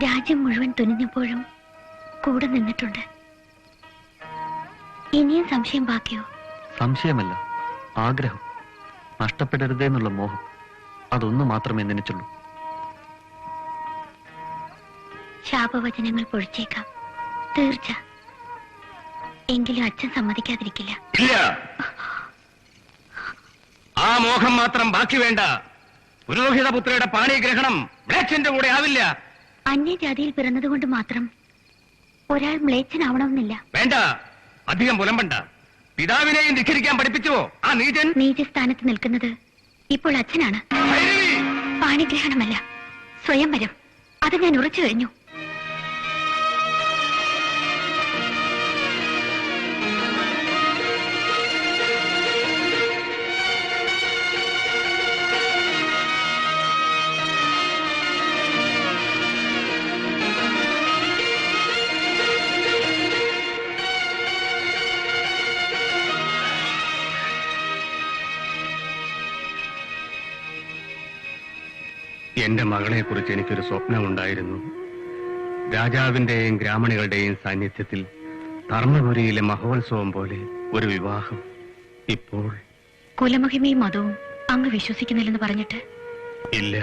രാജ്യം മുഴുവൻ തുനിഞ്ഞപ്പോഴും കൂടെ നിന്നിട്ടുണ്ട്. ഇനിയും സംശയം ബാക്കിയോ? സംശയമല്ല, ആഗ്രഹം. നഷ്ടപ്പെടരുതേന്നുള്ള മോഹം. അതൊന്നു മാത്രമേ നനച്ചുള്ളൂ. ശാപവചനങ്ങൾ പൊഴിച്ചേക്കാം, തീർച്ച. എങ്കിലും അച്ഛൻ സമ്മതിക്കാതിരിക്കില്ല. ഇല്ല, ആ മോഹം മാത്രം ബാക്കി വേണ്ട. പുരോഹിതപുത്രയുടെ പാണിഗ്രഹണം മ്ലേച്ഛന്റെ കൂടെ ആവില്ല. അന്യജാതിയിൽ പിറന്നതുകൊണ്ട് മാത്രം ഒരാൾ മ്ലേച്ഛനാവണമെന്നില്ല. വേണ്ട, അധികം പുലമ്പണ്ട. പിതാവിനെയും ധിഖരിക്കാൻ പഠിപ്പിച്ചുവോ ആ നീചൻ? നീചസ്ഥാനത്ത് നിൽക്കുന്നത് ഇപ്പോൾ അച്ഛനാണ്. ഭൈരവി! പാണിഗ്രഹണമല്ല, സ്വയംവരം. അത് ഞാൻ ഉറച്ചു കഴിഞ്ഞു. എന്റെ മകളെ കുറിച്ച് എനിക്കൊരു സ്വപ്നമുണ്ടായിരുന്നു. രാജാവിന്റെയും ഗ്രാമണികളുടെയും സാന്നിധ്യത്തിൽ ധർമ്മപുരിയിലെ മഹോത്സവം പോലെ ഒരു വിവാഹം. ഇപ്പോൾ കുലമഹിമയും മതവും അങ്ങ് വിശ്വസിക്കുന്നില്ലെന്ന് പറഞ്ഞിട്ട്? ഇല്ല,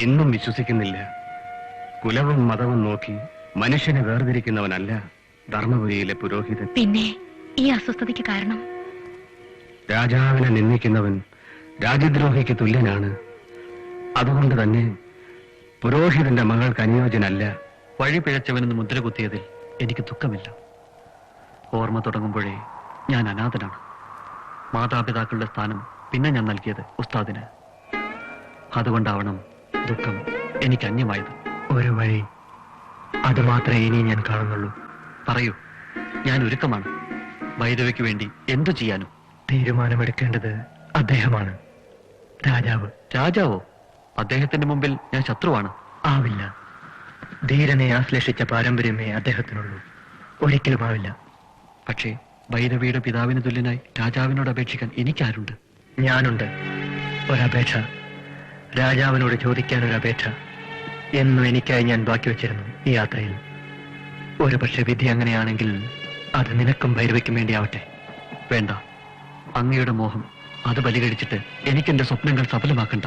ഇന്നും വിശ്വസിക്കുന്നില്ല. കുലവും മതവും നോക്കി മനുഷ്യനെ വേർതിരിക്കുന്നവനല്ല ധർമ്മപുരിയിലെ പുരോഹിതൻ. പിന്നെ ഈ അസ്വസ്ഥതയ്ക്ക് കാരണം? രാജാവിനെ നിന്ദിക്കുന്നവൻ രാജ്യദ്രോഹിക്ക് തുല്യനാണ്. അതുകൊണ്ട് തന്നെ പുരോഹിതന്റെ മകൾക്ക് അനുയോജ്യനല്ല. വഴി പിഴച്ചവനെന്ന് മുദ്ര കുത്തിയതിൽ എനിക്ക് ദുഃഖമില്ല. ഓർമ്മ തുടങ്ങുമ്പോഴേ ഞാൻ അനാഥനാണ്. മാതാപിതാക്കളുടെ സ്ഥാനം പിന്നെ ഞാൻ നൽകിയത് ഉസ്താദിന്. അതുകൊണ്ടാവണം ദുഃഖം എനിക്ക് അന്യമായത്. ഒരു വഴി, അത് മാത്രമേ ഇനി ഞാൻ കാണുന്നുള്ളൂ. പറയൂ, ഞാൻ ഒരുക്കമാണ്. ഭൈരവയ്ക്ക് വേണ്ടി എന്തു ചെയ്യാനും. തീരുമാനമെടുക്കേണ്ടത് അദ്ദേഹമാണ്. രാജാവ്. രാജാവോ? അദ്ദേഹത്തിന്റെ മുമ്പിൽ ഞാൻ ശത്രുവാണ്. ആവില്ല. ധീരനെ ആശ്ലേഷിച്ച പാരമ്പര്യമേ അദ്ദേഹത്തിനുള്ളൂ. ഒരിക്കലും ആവില്ല. പക്ഷേ ഭൈരവിയുടെ പിതാവിന് തുല്യനായി രാജാവിനോട് അപേക്ഷിക്കാൻ എനിക്കാരുണ്ട്? ഞാനുണ്ട്. ഒരപേക്ഷ, രാജാവിനോട് ചോദിക്കാൻ ഒരപേക്ഷ എന്നും എനിക്കായി ഞാൻ ബാക്കി വെച്ചിരുന്നു ഈ യാത്രയിൽ. ഒരു പക്ഷെ വിധി അങ്ങനെയാണെങ്കിൽ അത് നിനക്കും ഭൈരവയ്ക്കും വേണ്ടിയാവട്ടെ. വേണ്ട, അങ്ങയുടെ മോഹം അത് ബലികഴിച്ചിട്ട് എനിക്കെന്റെ സ്വപ്നങ്ങൾ സഫലമാക്കണ്ട.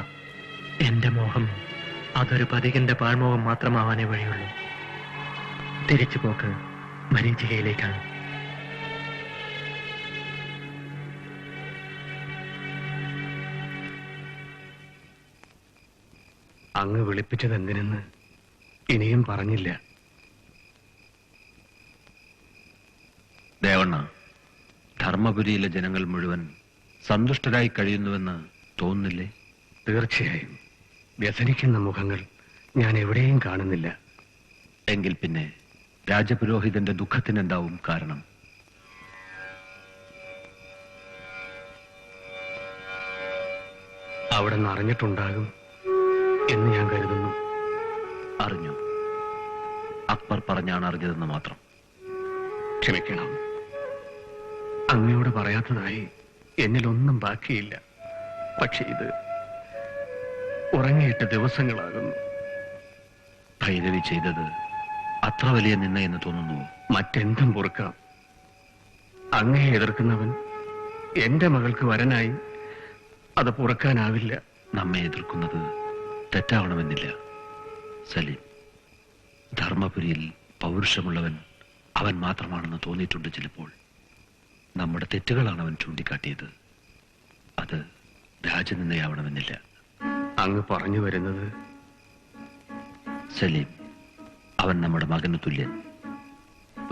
എന്റെ മോഹം അതൊരു പതികന്റെ പാഴ്മോഹം മാത്രമാവാനേ വഴിയുള്ളൂ. തിരിച്ചു പോക്ക് മരീചികയിലേക്കാണ്. അങ്ങ് വിളിപ്പിച്ചത് എന്തിനെന്ന് ഇനിയും പറഞ്ഞില്ല. ദേവണ്ണ, ധർമ്മപുരിയിലെ ജനങ്ങൾ മുഴുവൻ സന്തുഷ്ടരായി കഴിയുന്നുവെന്ന് തോന്നുന്നില്ലേ? തീർച്ചയായും. വ്യസനിക്കുന്ന മുഖങ്ങൾ ഞാൻ എവിടെയും കാണുന്നില്ല. എങ്കിൽ പിന്നെ രാജപുരോഹിതന്റെ ദുഃഖത്തിനെന്താവും കാരണം? അവിടെ നിന്ന് അറിഞ്ഞിട്ടുണ്ടാകും എന്ന് ഞാൻ കരുതുന്നു. അറിഞ്ഞു. അക്ബർ പറഞ്ഞാണ് അറിഞ്ഞതെന്ന് മാത്രം. ക്ഷമിക്കണം, അങ്ങയോട് പറയാത്തതായി എന്നിലൊന്നും ബാക്കിയില്ല. പക്ഷെ ഇത് ഉറങ്ങിയിട്ട് ദിവസങ്ങളാകുന്നു. ഭൈരവി ചെയ്തത് അത്ര വലിയ നിന്നയെന്ന് തോന്നുന്നു. മറ്റെന്തും പൊറുക്കാം. അങ്ങയെ എതിർക്കുന്നവൻ എന്റെ മകൾക്ക് വരനായി അത് പൊറുക്കാനാവില്ല. നമ്മെ എതിർക്കുന്നത് തെറ്റാവണമെന്നില്ല സലീം. ധർമ്മപുരിയിൽ പൗരുഷമുള്ളവൻ അവൻ മാത്രമാണെന്ന് തോന്നിയിട്ടുണ്ട് ചിലപ്പോൾ. നമ്മുടെ തെറ്റുകളാണ് അവൻ ചൂണ്ടിക്കാട്ടിയത്. അത് രാജനിന്ദയാവണമെന്നില്ല. അങ്ങ് പറഞ്ഞു വരുന്നത് സലീം, അവൻ നമ്മുടെ മകന് തുല്യൻ.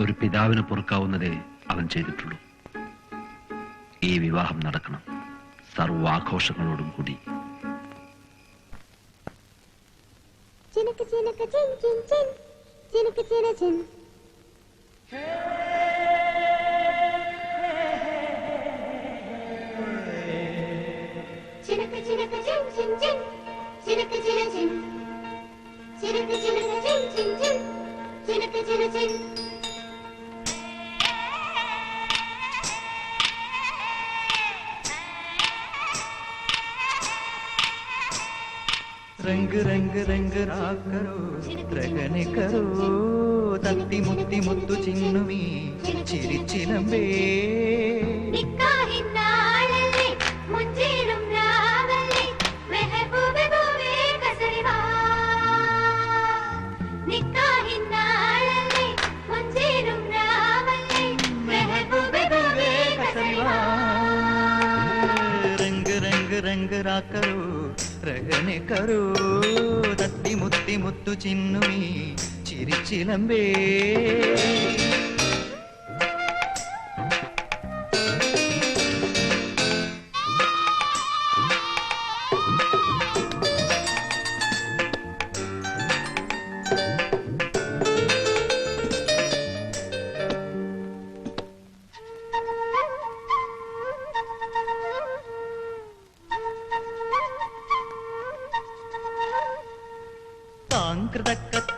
ഒരു പിതാവിന് പൊറുക്കാവുന്നതേ അവൻ ചെയ്തിട്ടുള്ളൂ. ഈ വിവാഹം നടക്കണം, സർവാഘോഷങ്ങളോടും കൂടി. ചിനക്ക് ചിനക്ക് ചിൻ ചിൻ ചിൻ ചിനക്ക് ചിന ചിൻ ചിനക്ക് ചിനക്ക് ചിൻ ചിൻ ചിൻ ചിനക്ക് ചിന ചിൻ ചിനക്ക് ചിനക്ക് ചിൻ ചിൻ ചിൻ ചിനക്ക് ചിന ചിൻ रंग रंग रंग राग करो रगने करो तत्ती मुत्ती मुत्तु चिन्नुमी चिरि चिलंबे നിക്കാഹിന്നാളല്ലേ മുഞ്ചേറും രാവല്ലേ മെഹബൂബേ ബൂബേ കസരിവാ നിക്കാഹിന്നാളല്ലേ മുഞ്ചേറും രാവല്ലേ മെഹബൂബേ ബൂബേ കസരിവാ रंग रंग रंग राग करो रगने करो तत्ती मुत्ती मुत्तु चिन्नुमी चिरि चिलंबे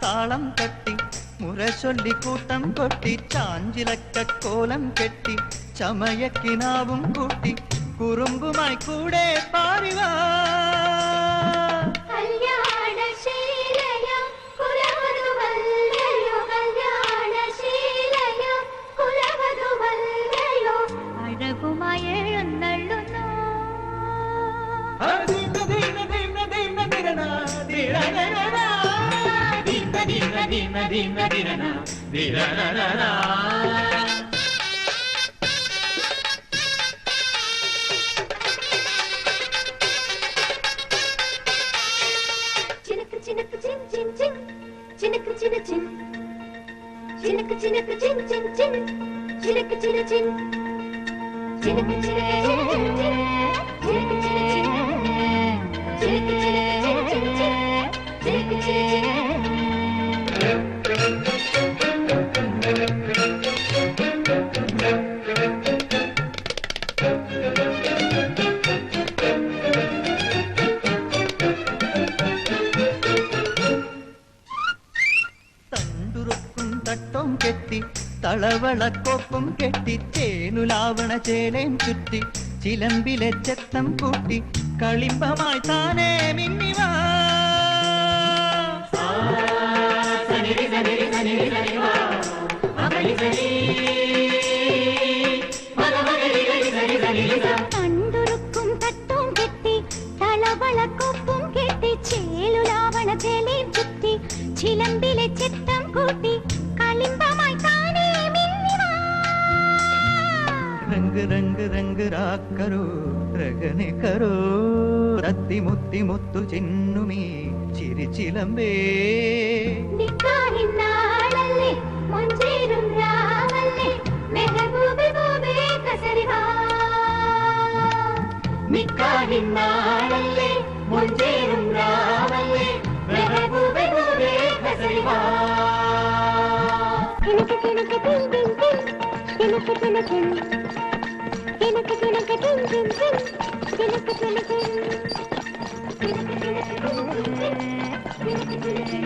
താളം കെട്ടി മുറ ചൊല്ലി കൂട്ടം കൊട്ടി ചാഞ്ചിലക്കോലം കെട്ടി ചമയക്കിനാവും കൂട്ടി കുറുമ്പുമായി കൂടെ പാറിവാ അഴകുമായി എഴുന്നള്ളുന്നു ചിനക്ക് ചിനക്ക് ചിൻ ചിൻ ചിൻ ചിനക്ക് ചിന ചിൻ ചിനക്ക് ചിനക്ക് ചിൻ ചിൻ ചിൻ ചിനക്ക് ചിന ചിൻ ചിനക്ക് ചിനക്ക് ചിൻ ചിൻ ചിൻ ചിനക്ക് ചിന ചിൻ ചിനക്ക് ചിനക്ക് ചിൻ ചിൻ ചിൻ ചിനക്ക് ചിന ചിൻ തണ്ടുറുക്കും തട്ടം കെട്ടി തളവളക്കൊപ്പം കെട്ടി തേനുലാവണ ചേലേം ചുറ്റി ചിലമ്പിലെ ചെത്തം കൂട്ടി കളിമ്പമായി താനേ മിന്നിവാ തണ്ടുറുക്കും തട്ടും കെട്ടി തളവളക്കൊപ്പം കെട്ടി ചേലുലാവണ ചേലേം ചുറ്റി ചിലമ്പിലെ ചെത്തം കൂട്ടി കളിമ്പമായി താനേ മിന്നിവാ रंग रंग रंग राग करो रगने करो रत्ती मुत्ती मुत्तु चिन्नुमी चिरि चिलंबे നിക്കാഹിന്നാളല്ലേ മുഞ്ചേറും രാവല്ലേ മെഹബൂബേ ബൂബേ കസരിവാ നിക്കാഹിന്നാളല്ലേ മുഞ്ചേറും രാവല്ലേ മെഹബൂബേ ബൂബേ കസരിവാ കിനക്ക് കിനക്ക് തിൻ തിൻ തിൻ കിനക്ക് കിനക്ക് കിനക്ക് കിനക്ക് തിൻ തിൻ തിൻ കിനക്ക് കിനക്ക് കിനക്ക് കിനക്ക് തിൻ തിൻ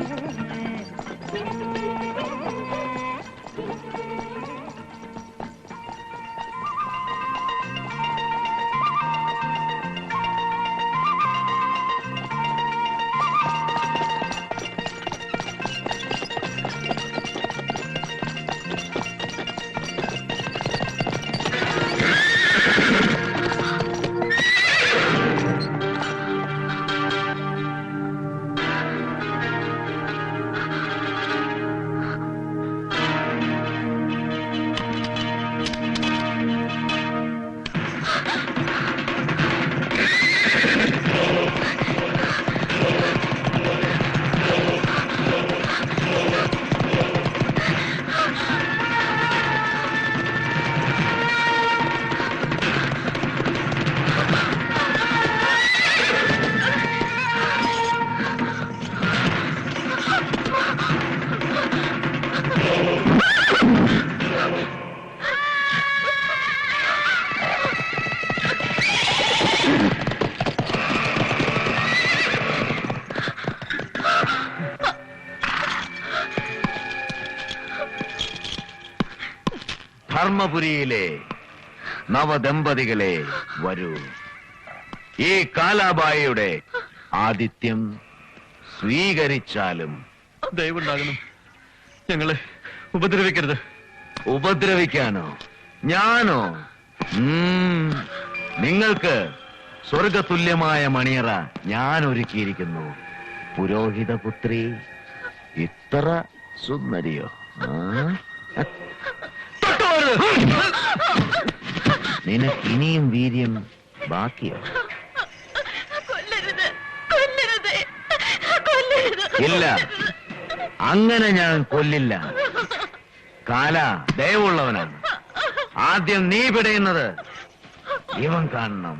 ധർമ്മപുരിയിലെ നവദമ്പതികളെ വരൂ. ഈ കാലാബായിയുടെ ആതിഥ്യം സ്വീകരിച്ചാലും. ദയവുണ്ടാകണം, ഞങ്ങളെ ഉപദ്രവിക്കരുത്. ഉപദ്രവിക്കാനോ? ഞാനോ? നിങ്ങൾക്ക് സ്വർഗതുല്യമായ മണിയറ ഞാൻ ഒരുക്കിയിരിക്കുന്നു. പുരോഹിതപുത്രി ഇത്ര സുന്ദരിയോ? നിനക്ക് ഇനിയും വീര്യം ബാക്കിയോ? ഇല്ല, അങ്ങനെ ഞാൻ കൊല്ലില്ല. കാല ദയവുള്ളവനാണ്. ആദ്യം നീ പിടയുന്നത് ഇവൻ കാണണം.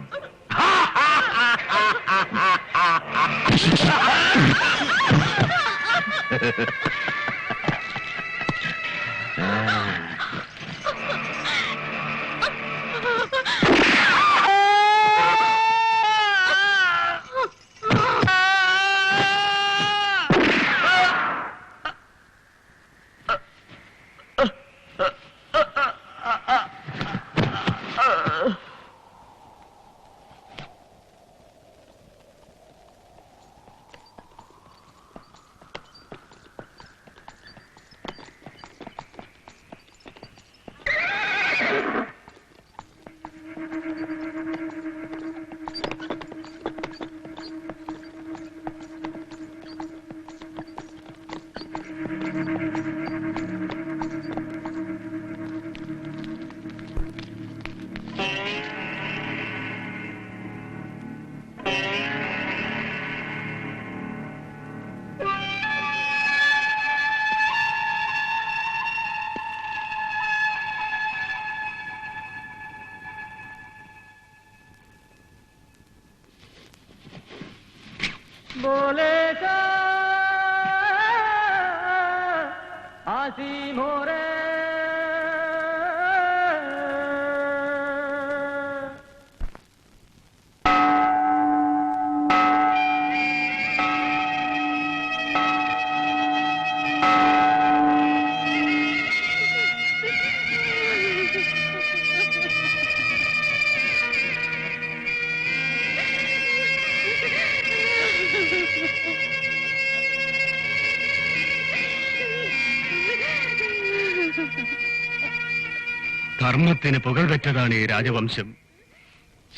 ധർമ്മത്തിന് പുകഴ്വെറ്റതാണ് ഈ രാജവംശം.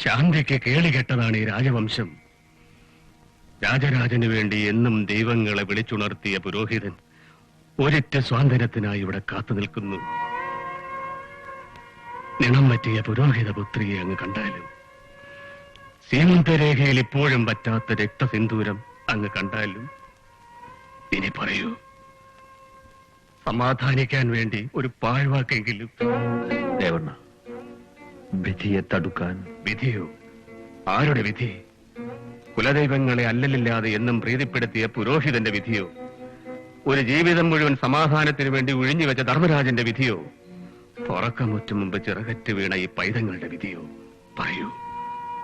ശാന്തിക്ക് കേളികെട്ടതാണ് ഈ രാജവംശം. രാജരാജന് വേണ്ടി എന്നും ദൈവങ്ങളെ വിളിച്ചുണർത്തിയ പുരോഹിതൻ ഒരിറ്റ സ്വാതന്ത്ര്യത്തിനായി ഇവിടെ കാത്തു നിൽക്കുന്നു. നിണം പറ്റിയ പുരോഹിതപുത്രിയെ അങ്ങ് കണ്ടാലും, സീമന്തരേഖയിൽ ഇപ്പോഴും പറ്റാത്ത രക്തസിന്ദൂരം അങ്ങ് കണ്ടാലും, ഇനി പറയൂ, സമാധാനിക്കാൻ വേണ്ടി ഒരു പാഴ്വാക്കെങ്കിലും. ദേവണ്ണ, വിധിയെ തടുക്കാൻ. വിധിയോ? ആരുടെ വിധി? കുലദൈവങ്ങളെ അല്ലലില്ലാതെ എന്നും പ്രീതിപ്പെടുത്തിയ പുരോഹിതന്റെ വിധിയോ? ഒരു ജീവിതം മുഴുവൻ സമാധാനത്തിന് വേണ്ടി ഒഴിഞ്ഞുവെച്ച ധർമ്മരാജന്റെ വിധിയോ? തുറക്കമുറ്റു മുമ്പ് ചിറകറ്റ് വീണ ഈ പൈതങ്ങളുടെ വിധിയോ? പറയൂ,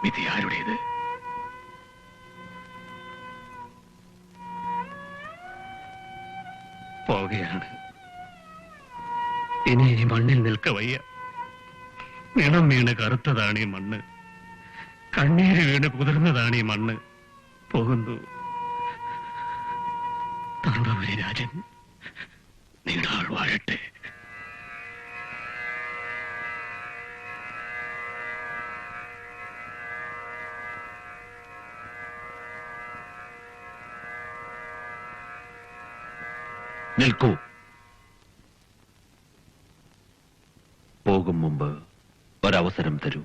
വിധി ആരുടേത്? പോവുകയാണ്. ഇനി ഈ മണ്ണിൽ നിൽക്ക വയ്യ. നിണം വീണ് കറുത്തതാണ് ഈ മണ്ണ്. കണ്ണീര് വീണ് കുതിർന്നതാണ് ഈ മണ്ണ്. പോകുന്നു ധർമ്മപുരി രാജൻ. നീടാൾ വാഴട്ടെ. നിൽക്കൂ. പോകും മുമ്പ് ഒരവസരം തരൂ.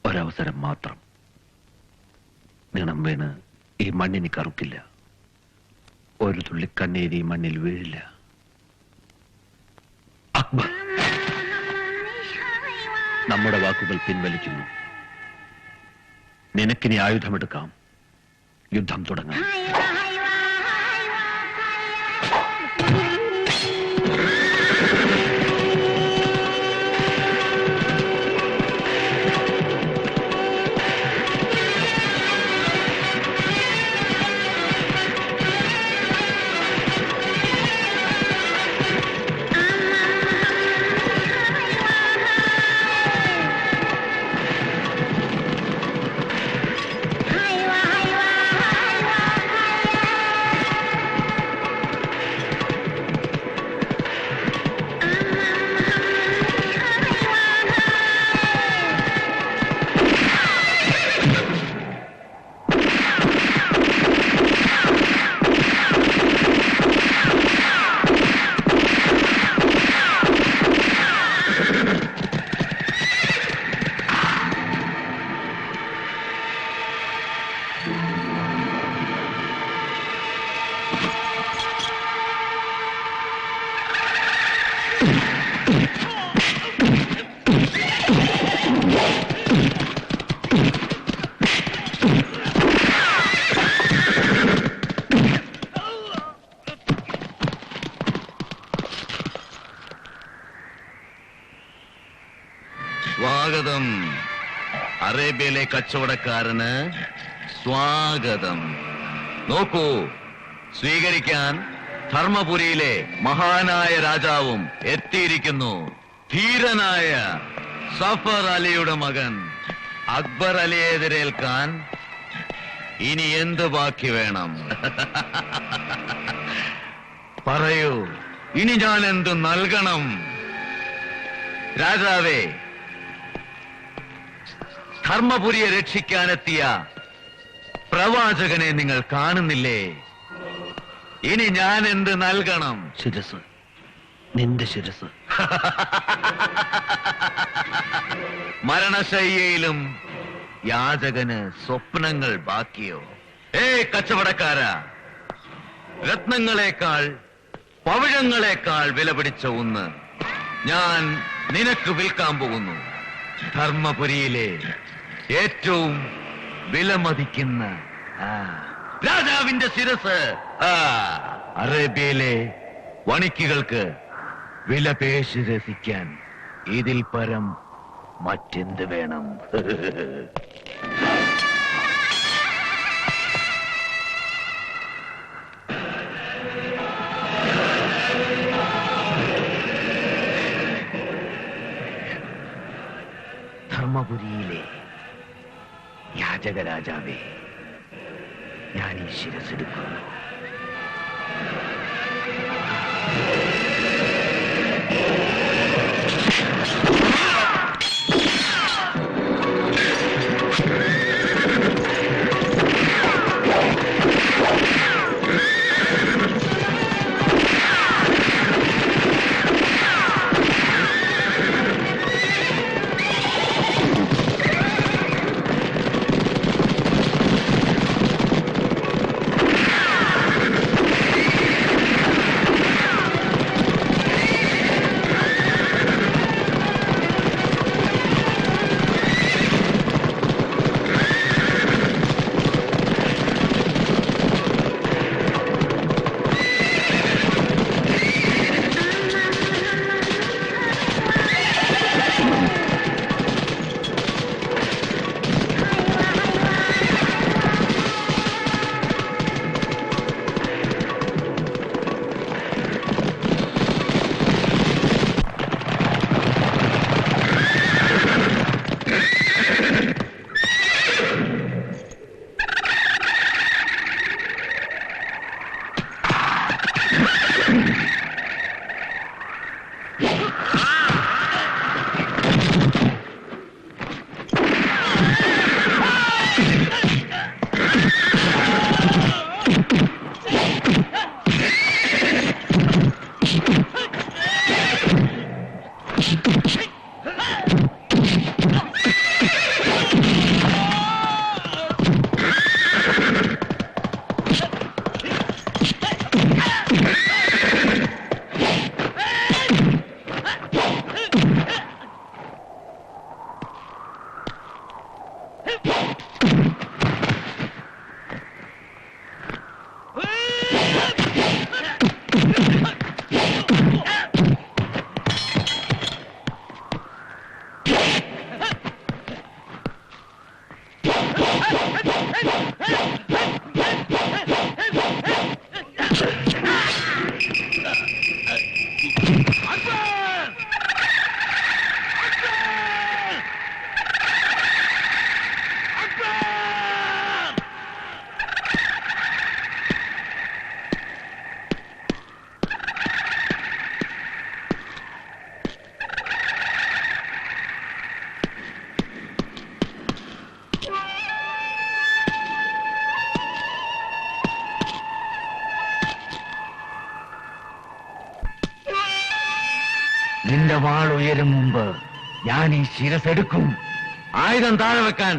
ഒരവസരം മാത്രം. നിണം വീണ് ഈ മണ്ണിന് കറുക്കില്ല. ഒരു തുള്ളി കണ്ണീര് ഈ മണ്ണിൽ വീഴില്ല. അക്ബർ, നമ്മുടെ വാക്കുകൾ പിൻവലിക്കുന്നു. നിനക്കിനി ആയുധമെടുക്കാം. യുദ്ധം തുടങ്ങാം. അറേബ്യയിലെ കച്ചവടക്കാരന് സ്വാഗതം. നോക്കൂ, സ്വീകരിക്കാൻ ധർമ്മപുരിയിലെ മഹാനായ രാജാവും എത്തിയിരിക്കുന്നു. ധീരനായ സഫർ അലിയുടെ മകൻ അക്ബർ അലിയെ എതിരേൽക്കാൻ ഇനി എന്ത് ബാക്കി വേണം? പറയൂ, ഇനി ഞാൻ എന്തു നൽകണം? രാജാവേ, ധർമ്മപുരിയെ രക്ഷിക്കാനെത്തിയ പ്രവാചകനെ നിങ്ങൾ കാണുന്നില്ലേ? ഇനി ഞാൻ എന്ത് നൽകണം? ശിരസ്, നിന്റെ ശിരസ്. മരണശയ്യയിലും യാചകന് സ്വപ്നങ്ങൾ ബാക്കിയോ? കച്ചവടക്കാരാ, രത്നങ്ങളെക്കാൾ പവിഴങ്ങളെക്കാൾ വില പിടിച്ച ഒന്ന് ഞാൻ നിനക്ക് വിൽക്കാൻ പോകുന്നു. ധർമ്മപുരിയിലെ ഏറ്റവും വിലമതിക്കുന്ന രാജാവിന്റെ ശിരസ്. അറേബ്യയിലെ വണിക്കുകൾക്ക് വില പേശി രസിക്കാൻ ഇതിൽ പരം മറ്റെന്ത് വേണം? ധർമ്മപുരിയിലെ യാചക രാജാവേ, ഞാൻ ഈ ശിരസെടുക്കുന്നു. നിന്റെ വാൾ ഉയരും മുമ്പ് ഞാൻ ഈ ശിരസെടുക്കും. ആയുധം താഴെ വെക്കാൻ.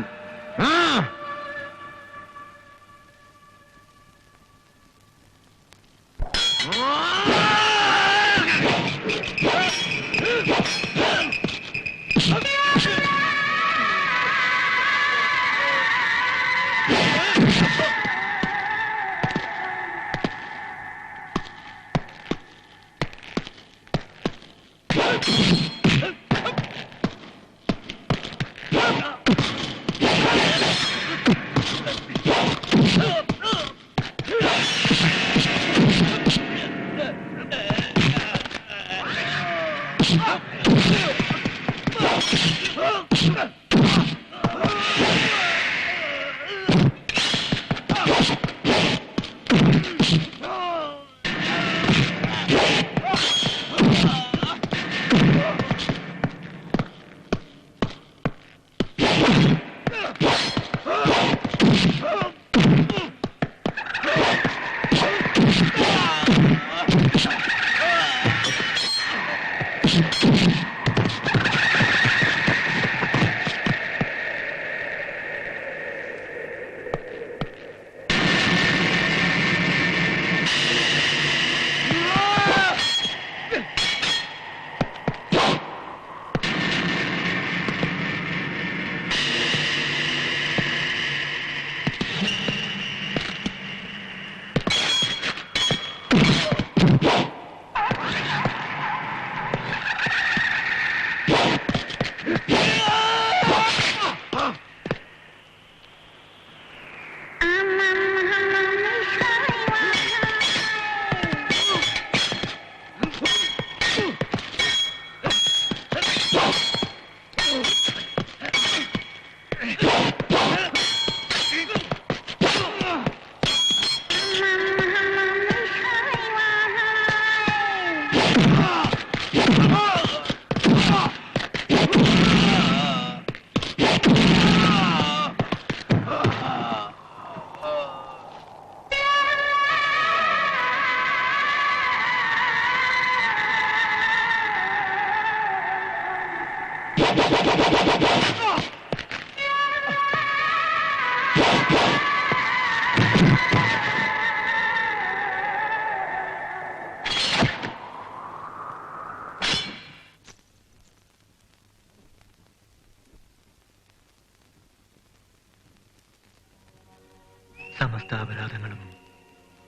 സമസ്ത അപരാധങ്ങളും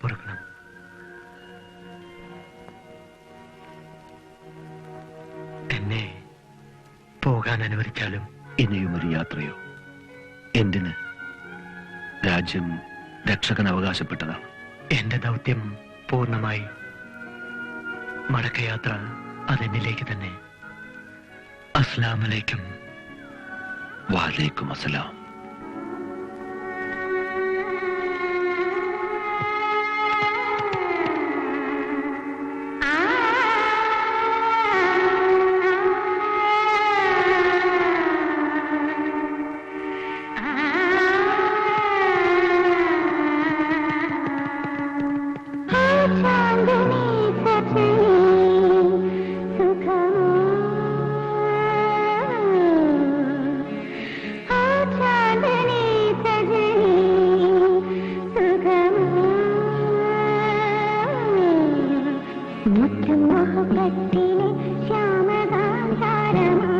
പൊറുക്കണം. എന്നെ പോകാൻ അനുവദിച്ചാലും ഇനിയും ഒരു യാത്രയോ? എന്തിന്? രാജ്യം രക്ഷകൻ അവകാശപ്പെട്ടതാണ്. എന്റെ ദൗത്യം പൂർണ്ണമായി. മടക്കയാത്ര അതെന്നിലേക്ക് തന്നെ. അസ്സലാമലൈക്കും. വഅലൈക്കും അസ്സലാം. മുറ്റം മോഹപ്പത്തിലെ ശ്യാമകാന്താരമാ